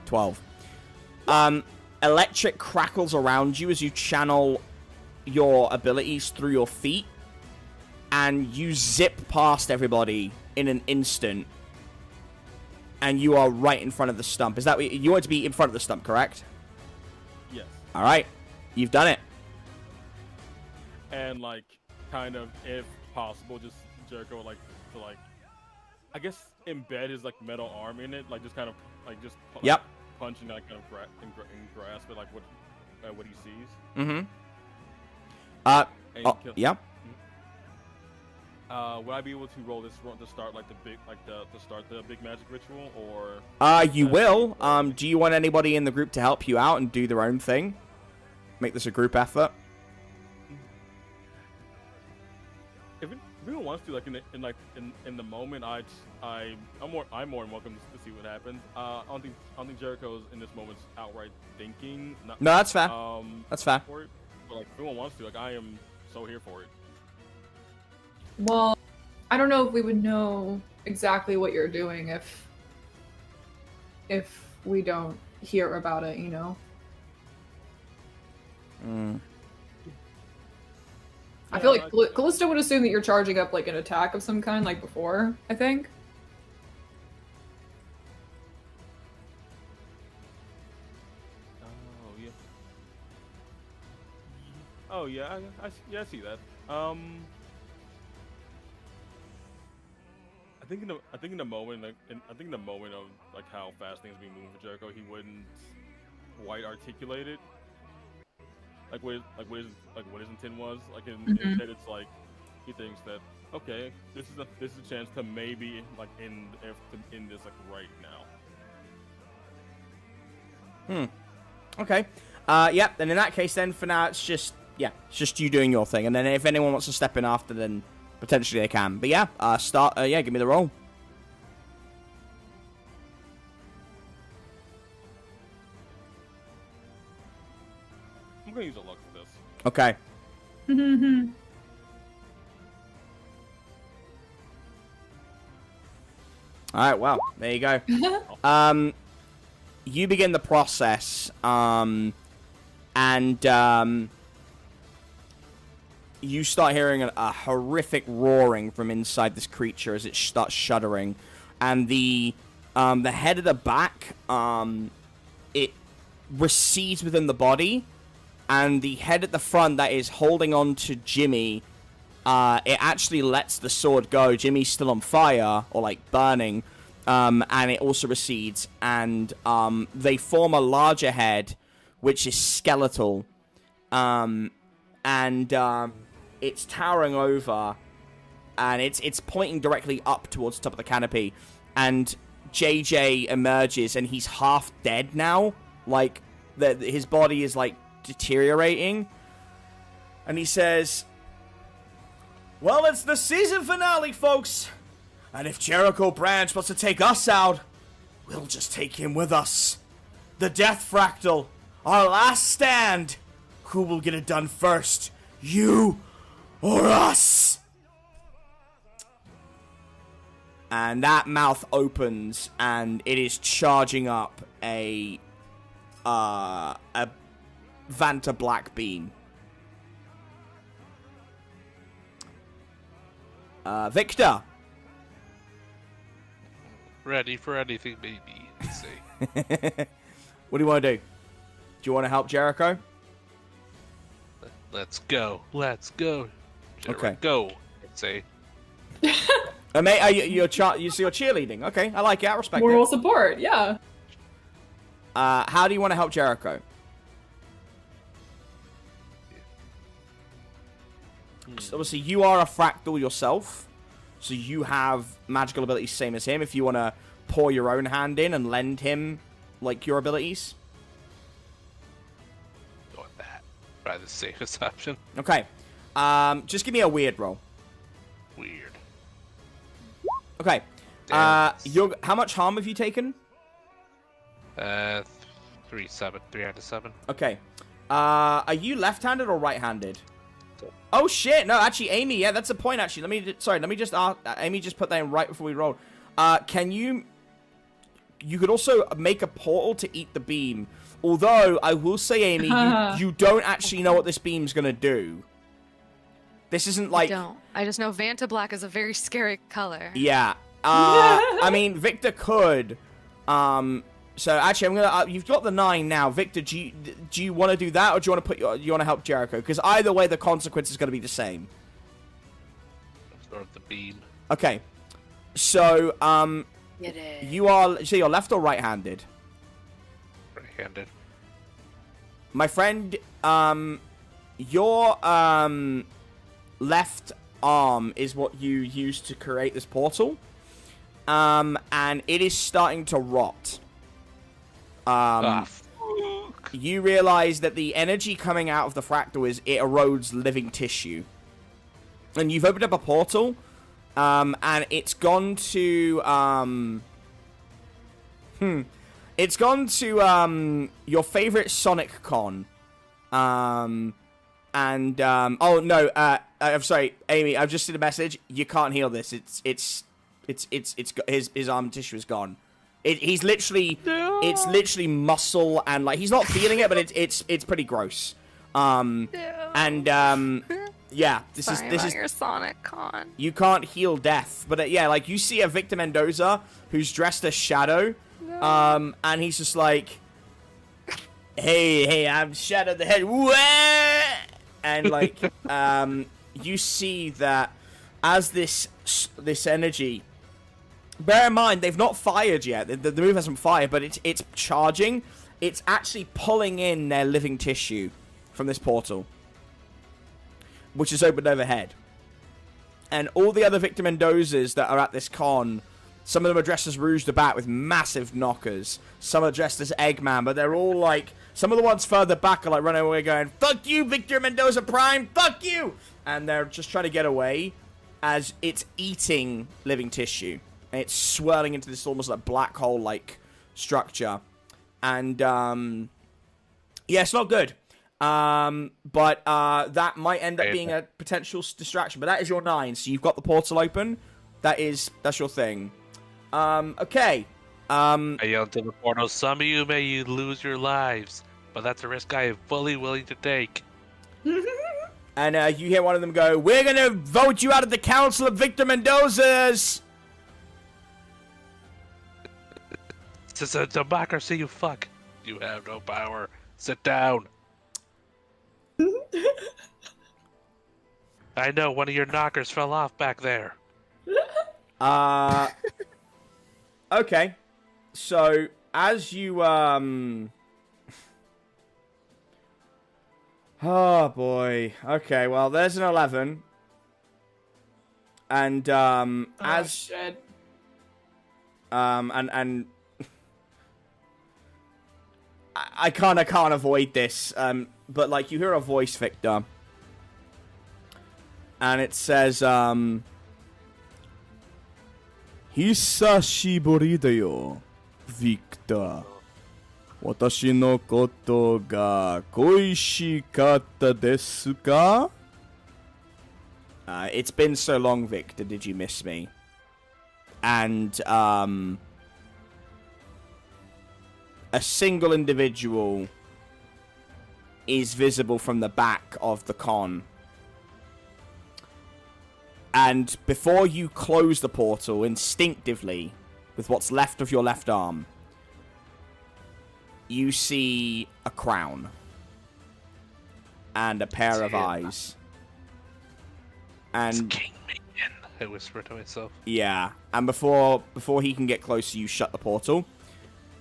12. Electric crackles around you as you channel your abilities through your feet. And you zip past everybody in an instant. And you are right in front of the stump. Is that what you want to be in front of the stump, correct? Yes. All right. You've done it. And like, kind of, if possible, just Jericho I guess embed his like metal arm in it, like just kind of like just punching that kind of grasp it, like what he sees. Mm-hmm. Yeah. Would I be able to roll this to start like the big magic ritual, or? You will. Do you want anybody in the group to help you out and do their own thing? Make this a group effort. If anyone wants to, like in the moment, I'm more than welcome to see what happens. I don't think Jericho's in this moment outright thinking. No, that's fair. That's fair. For it, but like, if anyone wants to, like, I am so here for it. Well, I don't know if we would know exactly what you're doing if we don't hear about it, you know? I feel like Callista would assume that you're charging up like an attack of some kind, like before, I think. Oh yeah, I see that. I think in the moment, of like how fast things be moving for Jericho, he wouldn't quite articulate it. Like what his intent was. Like instead, it's like he thinks that okay, this is a chance to maybe like end this like right now. Okay. Yep. Then in that case, then for now, it's just you doing your thing, and then if anyone wants to step in after, then potentially they can. But yeah, give me the roll. I'm gonna use a luck for this. Okay. All right. Well, there you go. You begin the process, and you start hearing a horrific roaring from inside this creature as it starts shuddering, and the head of the back, it recedes within the body, and the head at the front that is holding on to Jimmy, it actually lets the sword go. Jimmy's still on fire, or like burning, and it also recedes, and they form a larger head, which is skeletal, and it's towering over, and it's pointing directly up towards the top of the canopy, and JJ emerges, and he's half dead now, like his body is like deteriorating, and he says, "Well, it's the season finale, folks, and if Jericho Branch wants to take us out, we'll just take him with us. The Death Fractal, our last stand. Who will get it done first, you or us?" And that mouth opens, and it is charging up a Vanta Black Beam. Victor. Ready for anything, baby. Let's see. What do you want to do? Do you want to help Jericho? Let's go. Let's go. Jericho, Okay. Go. Let's say. Mate, you're cheerleading. Okay, I like it. I respect Moral it. support, yeah. How do you want to help Jericho? So obviously, you are a fractal yourself, so you have magical abilities same as him. If you want to pour your own hand in and lend him, like, your abilities. Go with that. Probably the safest option. Okay. Just give me a weird roll. Weird. Okay. Damn. How much harm have you taken? 3 out of 7. Okay. Are you left-handed or right-handed? Oh shit! No, actually, Amy. Yeah, that's a point. Actually, let me just. Amy just put that in right before we rolled. Can you? You could also make a portal to eat the beam. Although I will say, Amy, you don't actually know what this beam's gonna do. This isn't like. I don't. I just know Vanta Black is a very scary color. Yeah. I mean, Victor could. So actually, I'm gonna. You've got the 9 now, Victor. Do you want to do that, or do you want to you want to help Jericho? Because either way, the consequence is going to be the same. Let's start the beam. Okay. So you're left or right-handed? Right-handed. My friend, your left arm is what you use to create this portal, and it is starting to rot. You realize that the energy coming out of the fractal it erodes living tissue. And you've opened up a portal, and it's gone to, It's gone to, your favorite Sonic Con. Oh no, I'm sorry, Amy, I've just seen a message. You can't heal this. His arm tissue is gone. He's literally, it's literally muscle, and like he's not feeling it, but it's pretty gross. Yeah, this is your Sonic Con. You can't heal death, but yeah, like you see a Victor Mendoza who's dressed as Shadow, and he's just like, hey, I'm Shadow the Head, and like, you see that as this energy. Bear in mind, they've not fired yet. The move hasn't fired, but it's charging. It's actually pulling in their living tissue from this portal, which is opened overhead. And all the other Victor Mendozas that are at this con Some of them are dressed as Rouge the Bat with massive knockers. Some are dressed as Eggman, but they're all like... Some of the ones further back are like running away going, "Fuck you, Victor Mendoza Prime! Fuck you!" And they're just trying to get away as it's eating living tissue. And it's swirling into this almost like black hole-like structure. And, yeah, it's not good. But that might end up being a potential distraction. But that is your 9, so you've got the portal open. That's your thing. Okay. I yelled to the portal, "Some of you may lose your lives, but that's a risk I am fully willing to take." And you hear one of them go, "We're gonna vote you out of the Council of Victor Mendoza's." It's a democracy, you fuck. You have no power. Sit down. I know, one of your knockers fell off back there. Okay. So, as you, oh boy. Okay, well, there's an 11. And, as... shit. And... I can't avoid this, but, like, you hear a voice, Victor. And it says, "Hisashiburi da yo, Victor. Watashi no koto ga koishikatta desu ka?" It's been so long, Victor, did you miss me? And, a single individual is visible from the back of the con. And before you close the portal, instinctively, with what's left of your left arm, you see a crown. And a pair of eyes. And It's King Minion, I whisper to myself. yeah, and before he can get closer, you shut the portal.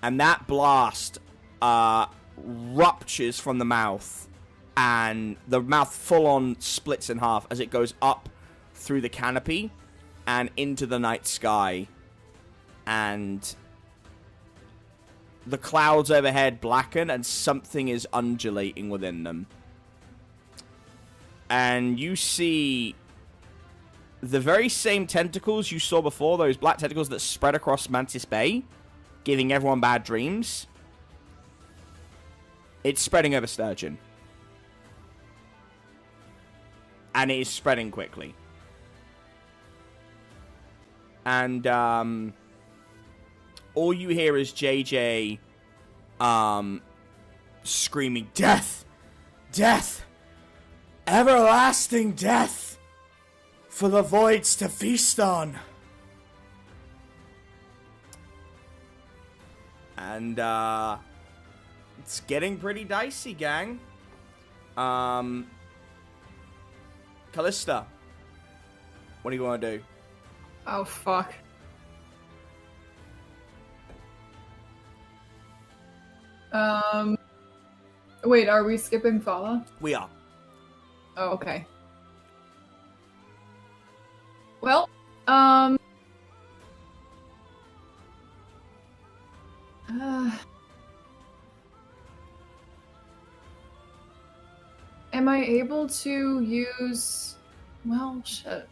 And that blast ruptures from the mouth. And the mouth full-on splits in half as it goes up through the canopy and into the night sky. And the clouds overhead blacken and something is undulating within them. And you see the very same tentacles you saw before, those black tentacles that spread across Mantis Bay, giving everyone bad dreams. It's spreading over Sturgeon. And it is spreading quickly. And, all you hear is JJ, screaming, "Death! Death! Everlasting death! For the voids to feast on!" And, it's getting pretty dicey, gang. Callista, what do you want to do? Oh, fuck. Wait, are we skipping Fala? We are. Oh, okay. Well, am I able to use... Well, shit.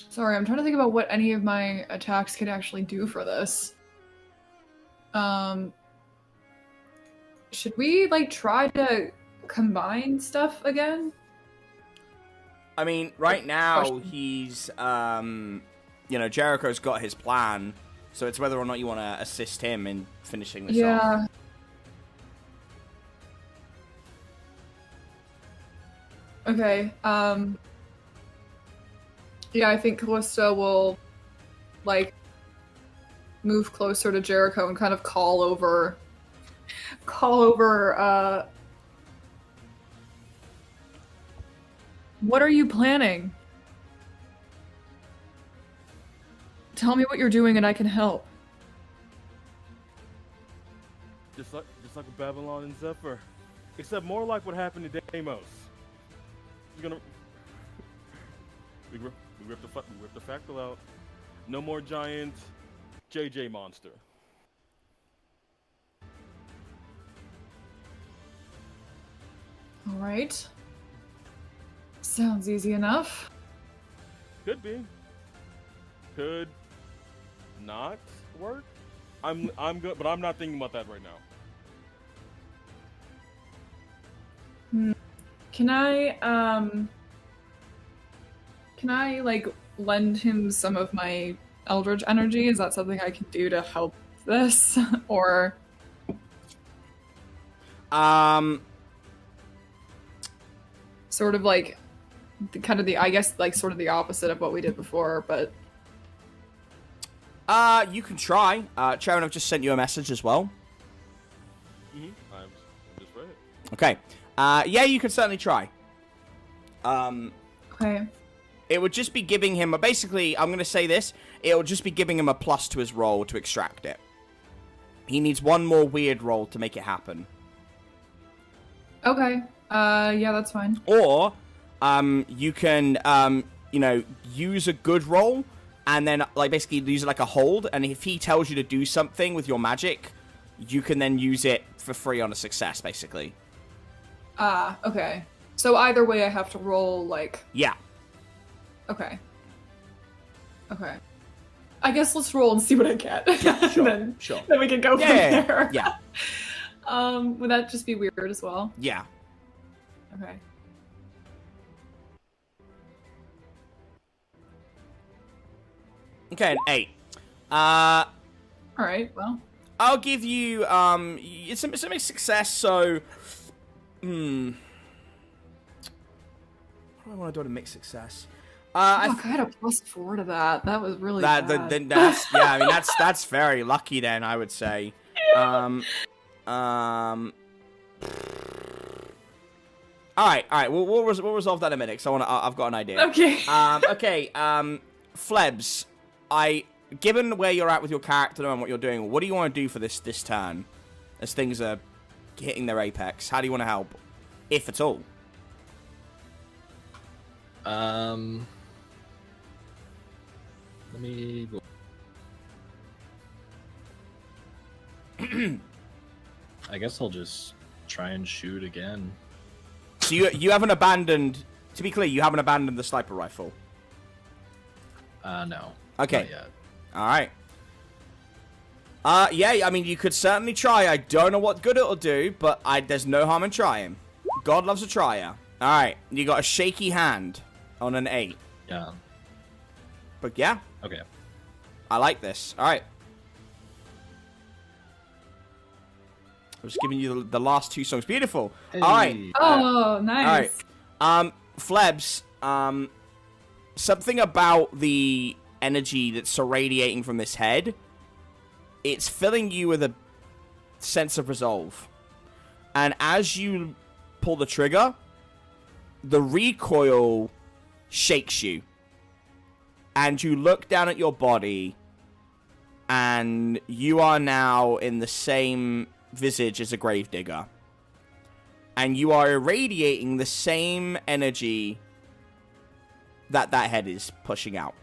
Sorry, I'm trying to think about what any of my attacks could actually do for this. Should we, like, try to combine stuff again? I mean, right now, he's, Jericho's got his plan, so it's whether or not you want to assist him in finishing this off. Okay, yeah, I think Callista will, like, move closer to Jericho and kind of call over, what are you planning? Tell me what you're doing and I can help. Just like Babylon and Zephyr, except more like what happened to Deimos. We ripped the fractal out. No more giant JJ monster. All right. Sounds easy enough. Could be. Could not work. I'm good, but I'm not thinking about that right now. Can I like lend him some of my Eldritch energy? Is that something I can do to help this? Or sort of like I guess like sort of the opposite of what we did before, but you can try. Trevin, I've just sent you a message as well. I'm just read it. Okay. Yeah, you can certainly try. okay. It would just be giving him basically, I'm going to say this, it will just be giving him a plus to his roll to extract it. He needs one more weird roll to make it happen. Okay. Yeah, that's fine. Or, you can, use a good roll, and then, like, basically use it like a hold, and if he tells you to do something with your magic, you can then use it for free on a success, basically. Okay. So either way, I have to roll, like... Yeah. Okay. Okay. I guess let's roll and see what I get. Yeah, sure, then, sure. Then we can go from there. Yeah. Would that just be weird as well? Yeah. Okay. Okay, an 8. Alright, well. I'll give you, it's a mixed success, so... What do I want to do to mixed success? I had a +4 to that. That was really bad. That's very lucky then, I would say. Alright, we'll resolve that in a minute, because I've got an idea. Okay. Flebs, given where you're at with your character and what you're doing, what do you want to do for this turn? As things are hitting their apex, how do you want to help? If at all. Let me go. I guess I'll just try and shoot again. So you haven't abandoned, to be clear, you haven't abandoned the sniper rifle? No. Okay. Not yet. Alright. Yeah, I mean, you could certainly try. I don't know what good it'll do, but there's no harm in trying. God loves a trier. Alright, you got a shaky hand on an 8. Yeah. But yeah. Okay. I like this. Alright. I'm just giving you the last 2 songs. Beautiful. Hey. Alright. Oh, nice. Alright. Flebs, something about the energy that's irradiating from this head, it's filling you with a sense of resolve. And as you pull the trigger, the recoil shakes you. And you look down at your body, and you are now in the same visage as a gravedigger. And you are irradiating the same energy that head is pushing out.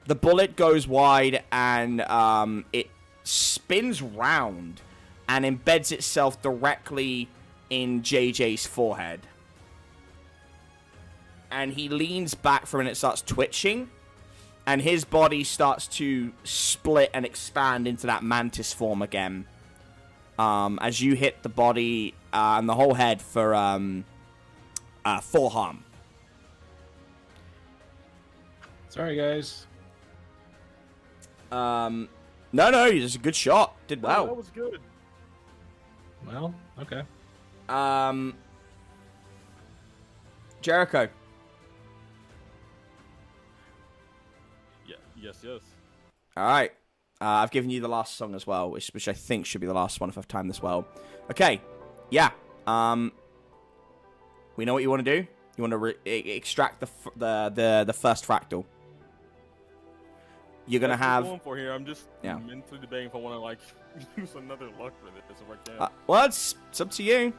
The bullet goes wide, and it spins round and embeds itself directly in JJ's forehead. And he leans back from it, and it starts twitching. And his body starts to split and expand into that mantis form again. As you hit the body and the whole head for 4 harm. Sorry, guys. No, it was a good shot. Did well. Oh, that was good. Well, okay. Jericho. Yeah. Yes. All right. I've given you the last song as well, which I think should be the last one if I've timed this well. Okay. Yeah. We know what you want to do. You want to extract the first fractal. You're gonna have. Going for here. I'm just mentally debating if I want to like use another luck for this if I can. Well, it's up to you.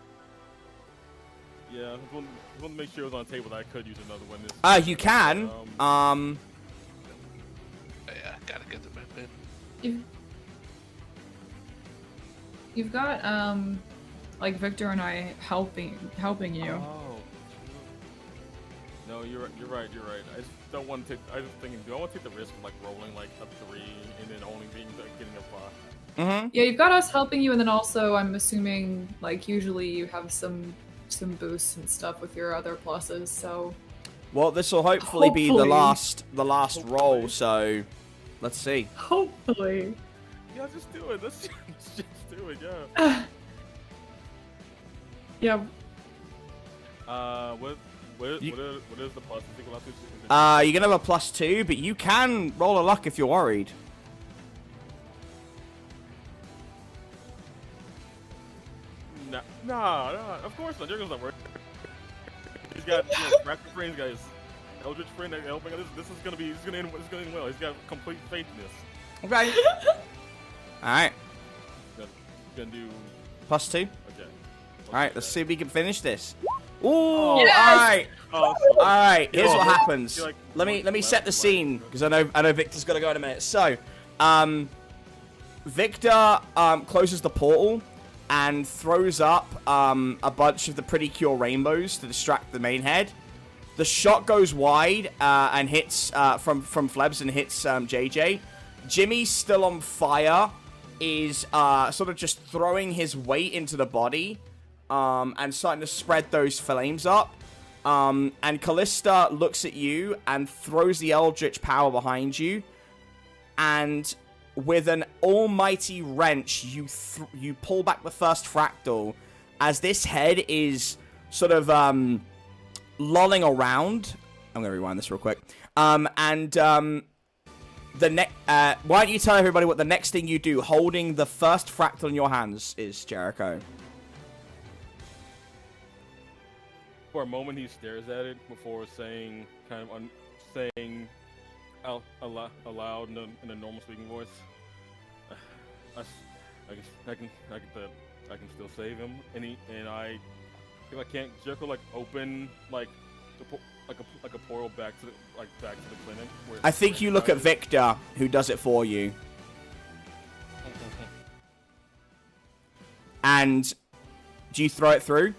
Yeah, I want to make sure it was on the table that I could use another one. You can. Yeah, gotta get the map in. You've got like Victor and I helping you. Oh. No, you're right. I just don't want to take. I was thinking, do I want to take the risk of like rolling like a 3 and then only being getting a 5? Yeah, you've got us helping you, and then also I'm assuming like usually you have some boosts and stuff with your other pluses. So. Well, this will hopefully be the last roll. So, let's see. Hopefully. Yeah, just do it. Let's just do it. Yeah. Yeah. What is the plus? You're gonna have a +2, but you can roll a luck if you're worried. Nah, of course not. Jericho's not worried. He's got Raptor Friend, he's got his Eldritch Friend helping. This is gonna end well. He's got complete faith in this. Okay. Alright. Gonna do +2. Okay. Alright, let's see if we can finish this. Ooh, yes! alright. Oh, Alright, here's what happens. Like, Let me set the scene, because I know Victor's gotta go in a minute. So, Victor closes the portal and throws up a bunch of the Pretty Cure rainbows to distract the main head. The shot goes wide and hits from Flebs and hits JJ. Jimmy's still on fire, is sort of just throwing his weight into the body and starting to spread those flames up. And Callista looks at you and throws the Eldritch power behind you. And with an almighty wrench, you pull back the first fractal as this head is sort of lolling around. I'm going to rewind this real quick. Why don't you tell everybody what the next thing you do, holding the first fractal in your hands, is, Jericho? For a moment, he stares at it before saying, saying out aloud in a normal speaking voice. I can still save him. And if I can't, Jericho like open like a portal back to the clinic. I think you look at Victor, who does it for you. And do you throw it through?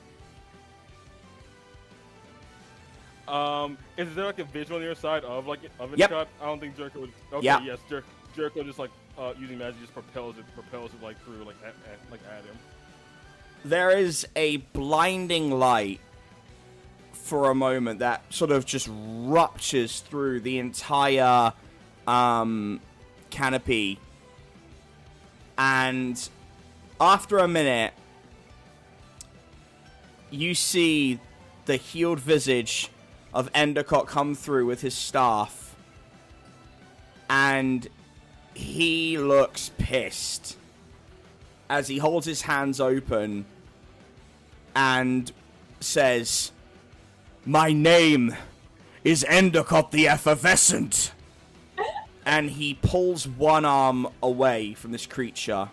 Is there like a visual on your side of it Yep. shot? I don't think Jericho would. Okay, yep. Yes, Jericho just like using magic just propels it like through at him. There is a blinding light for a moment that sort of just ruptures through the entire canopy, and after a minute, you see the healed visage of Endicott come through with his staff, and he looks pissed as he holds his hands open and says, "My name is Endicott the Effervescent." And he pulls one arm away from this creature.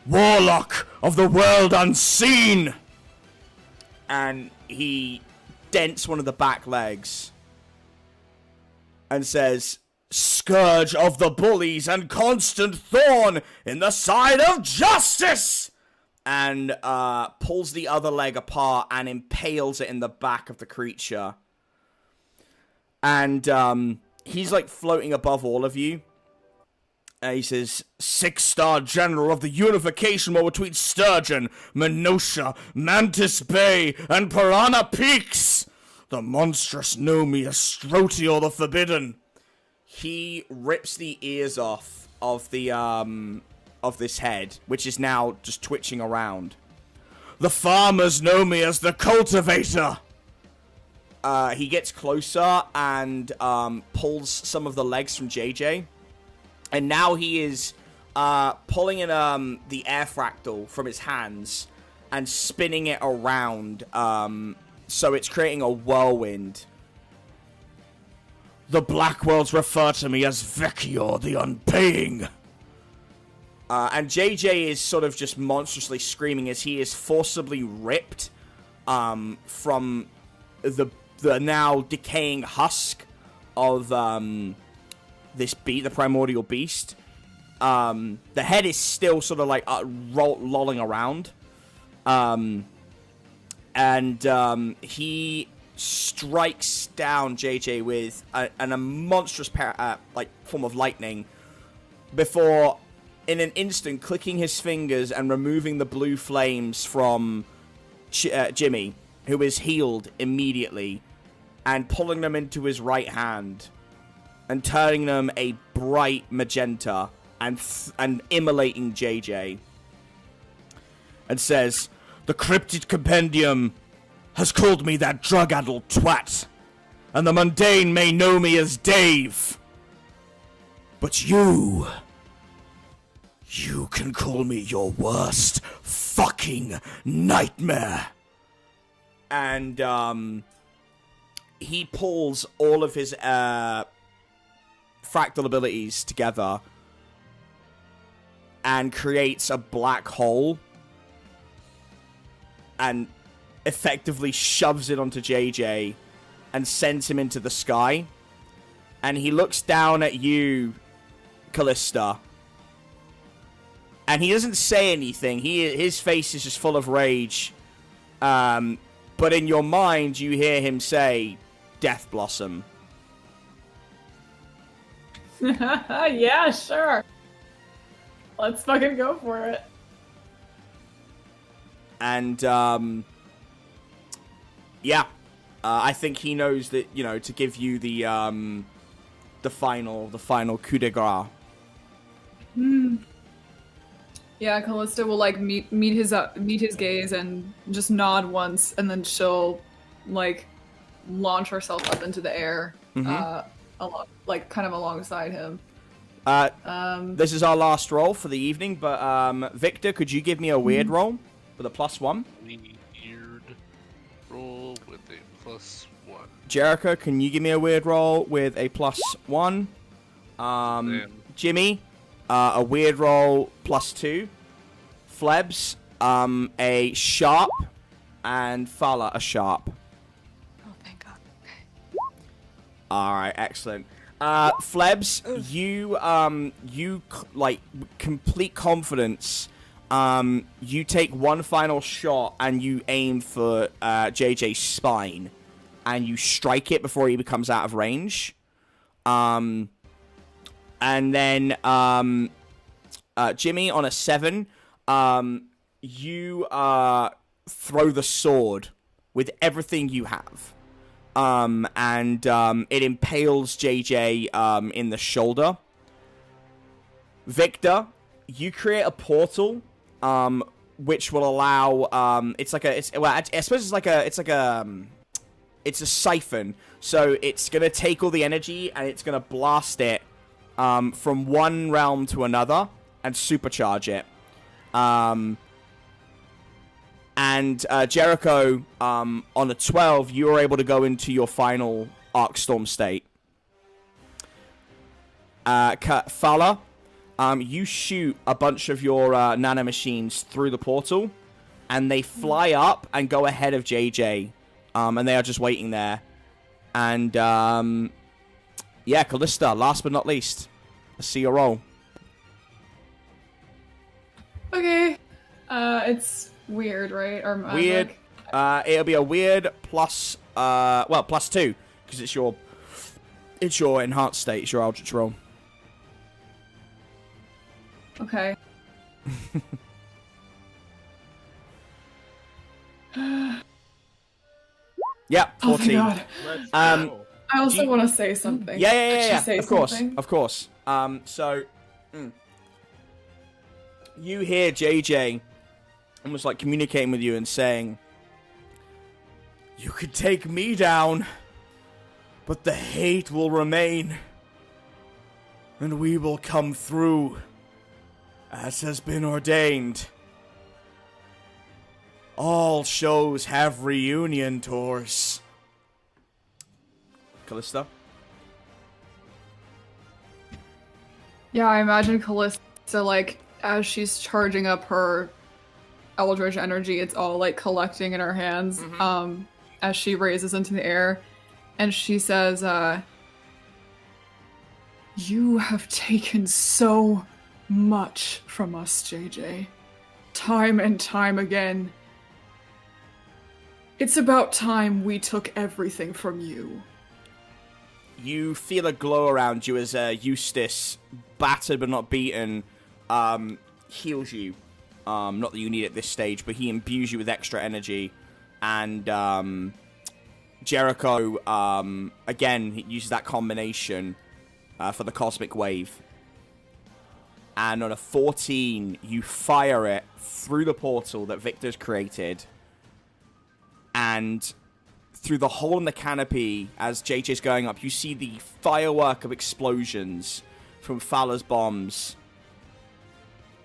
"Warlock of the world unseen!" And he dents one of the back legs and says, "Scourge of the bullies and constant thorn in the side of justice!" And pulls the other leg apart and impales it in the back of the creature. And he's like floating above all of you. And he says, "6-star general of the unification war between Sturgeon, Menosha, Mantis Bay, and Piranha Peaks. The monstrous know me as Strotior the Forbidden." He rips the ears off of the of this head, which is now just twitching around. "The farmers know me as the Cultivator." He gets closer and pulls some of the legs from JJ. And now he is pulling in the air fractal from his hands and spinning it around. So it's creating a whirlwind. "The Black Worlds refer to me as Vecchior the Unpaying." And JJ is sort of just monstrously screaming as he is forcibly ripped from the now decaying husk of this the primordial beast. The head is still sort of like lolling around, and he strikes down JJ with a monstrous form of lightning, before in an instant clicking his fingers and removing the blue flames from Jimmy, who is healed immediately, and pulling them into his right hand and turning them a bright magenta and immolating JJ, and says, "The cryptid compendium has called me that drug-addled twat, and the mundane may know me as Dave. But you can call me your worst fucking nightmare." And he pulls all of his fractal abilities together and creates a black hole and effectively shoves it onto JJ and sends him into the sky. And he looks down at you, Callista, and he doesn't say anything. His face is just full of rage. But in your mind, you hear him say, "Death Blossom." Yeah, sure. Let's fucking go for it. And, I think he knows that, to give you the final coup de grace. Yeah, Callista will like meet his gaze and just nod once, and then she'll like launch herself up into the air, kind of alongside him. This is our last roll for the evening, but Victor, could you give me a weird roll with a +1? Weird roll with a +1. Jericho, can you give me a weird roll with a +1? Jimmy, a weird roll +2. Flebs, a sharp, and Fala, a sharp. Oh, thank God. Okay. All right, excellent. Flebs, you complete confidence. You take one final shot and you aim for JJ's spine, and you strike it before he becomes out of range. And then Jimmy, on a 7, you throw the sword with everything you have. And it impales JJ in the shoulder. Victor, you create a portal which will allow it's a siphon. So it's gonna take all the energy and it's gonna blast it from one realm to another and supercharge it. And Jericho, on a 12, you were able to go into your final Arcstorm state. Fala, you shoot a bunch of your nanomachines through the portal, and they fly up and go ahead of JJ, and they are just waiting there. And, Callista, last but not least, let's see your roll. Okay, it's weird, right? Or weird. It'll be a weird plus, +2, because it's your enhanced state. It's your Eldritch roll. Okay. Yeah, 14. Oh my God. I also want to say something. Yeah. Of course. You hear JJ almost like communicating with you and saying, "You could take me down, but the hate will remain, and we will come through, as has been ordained. All shows have reunion tours." Callista? Yeah, I imagine Callista, like, as she's charging up her eldritch energy. It's all like collecting in her hands as she raises into the air. And she says, you have taken so much from us, JJ. Time and time again. It's about time we took everything from you. You feel a glow around you as Eustace, battered but not beaten, heals you. Not that you need it at this stage, but he imbues you with extra energy. And Jericho, again, he uses that combination for the Cosmic Wave. And on a 14, you fire it through the portal that Victor's created. And through the hole in the canopy, as JJ's going up, you see the firework of explosions from Fala's bombs.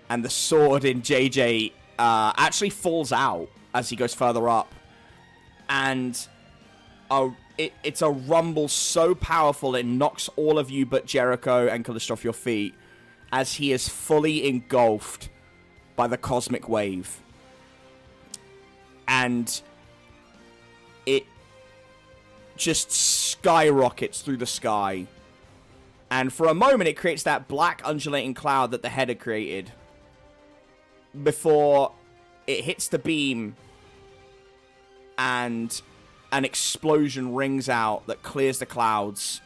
And the sword in JJ actually falls out as he goes further up. And it's a rumble so powerful it knocks all of you but Jericho and Callista off your feet as he is fully engulfed by the Cosmic Wave. And it just skyrockets through the sky. And for a moment, it creates that black undulating cloud that the head had created. Before it hits the beam and an explosion rings out that clears the clouds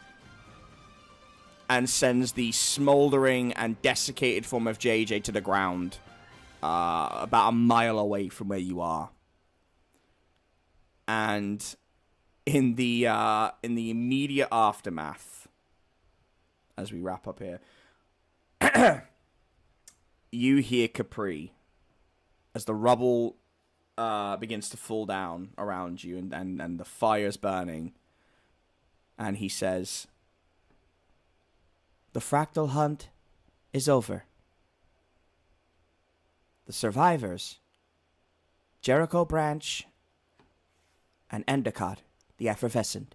and sends the smoldering and desiccated form of JJ to the ground, about a mile away from where you are. And in the immediate aftermath, as we wrap up here, you hear Capri as the rubble begins to fall down around you and the fire's burning. And he says, the Fractal Hunt is over. The survivors, Jericho Branch and Endicott, the Effervescent,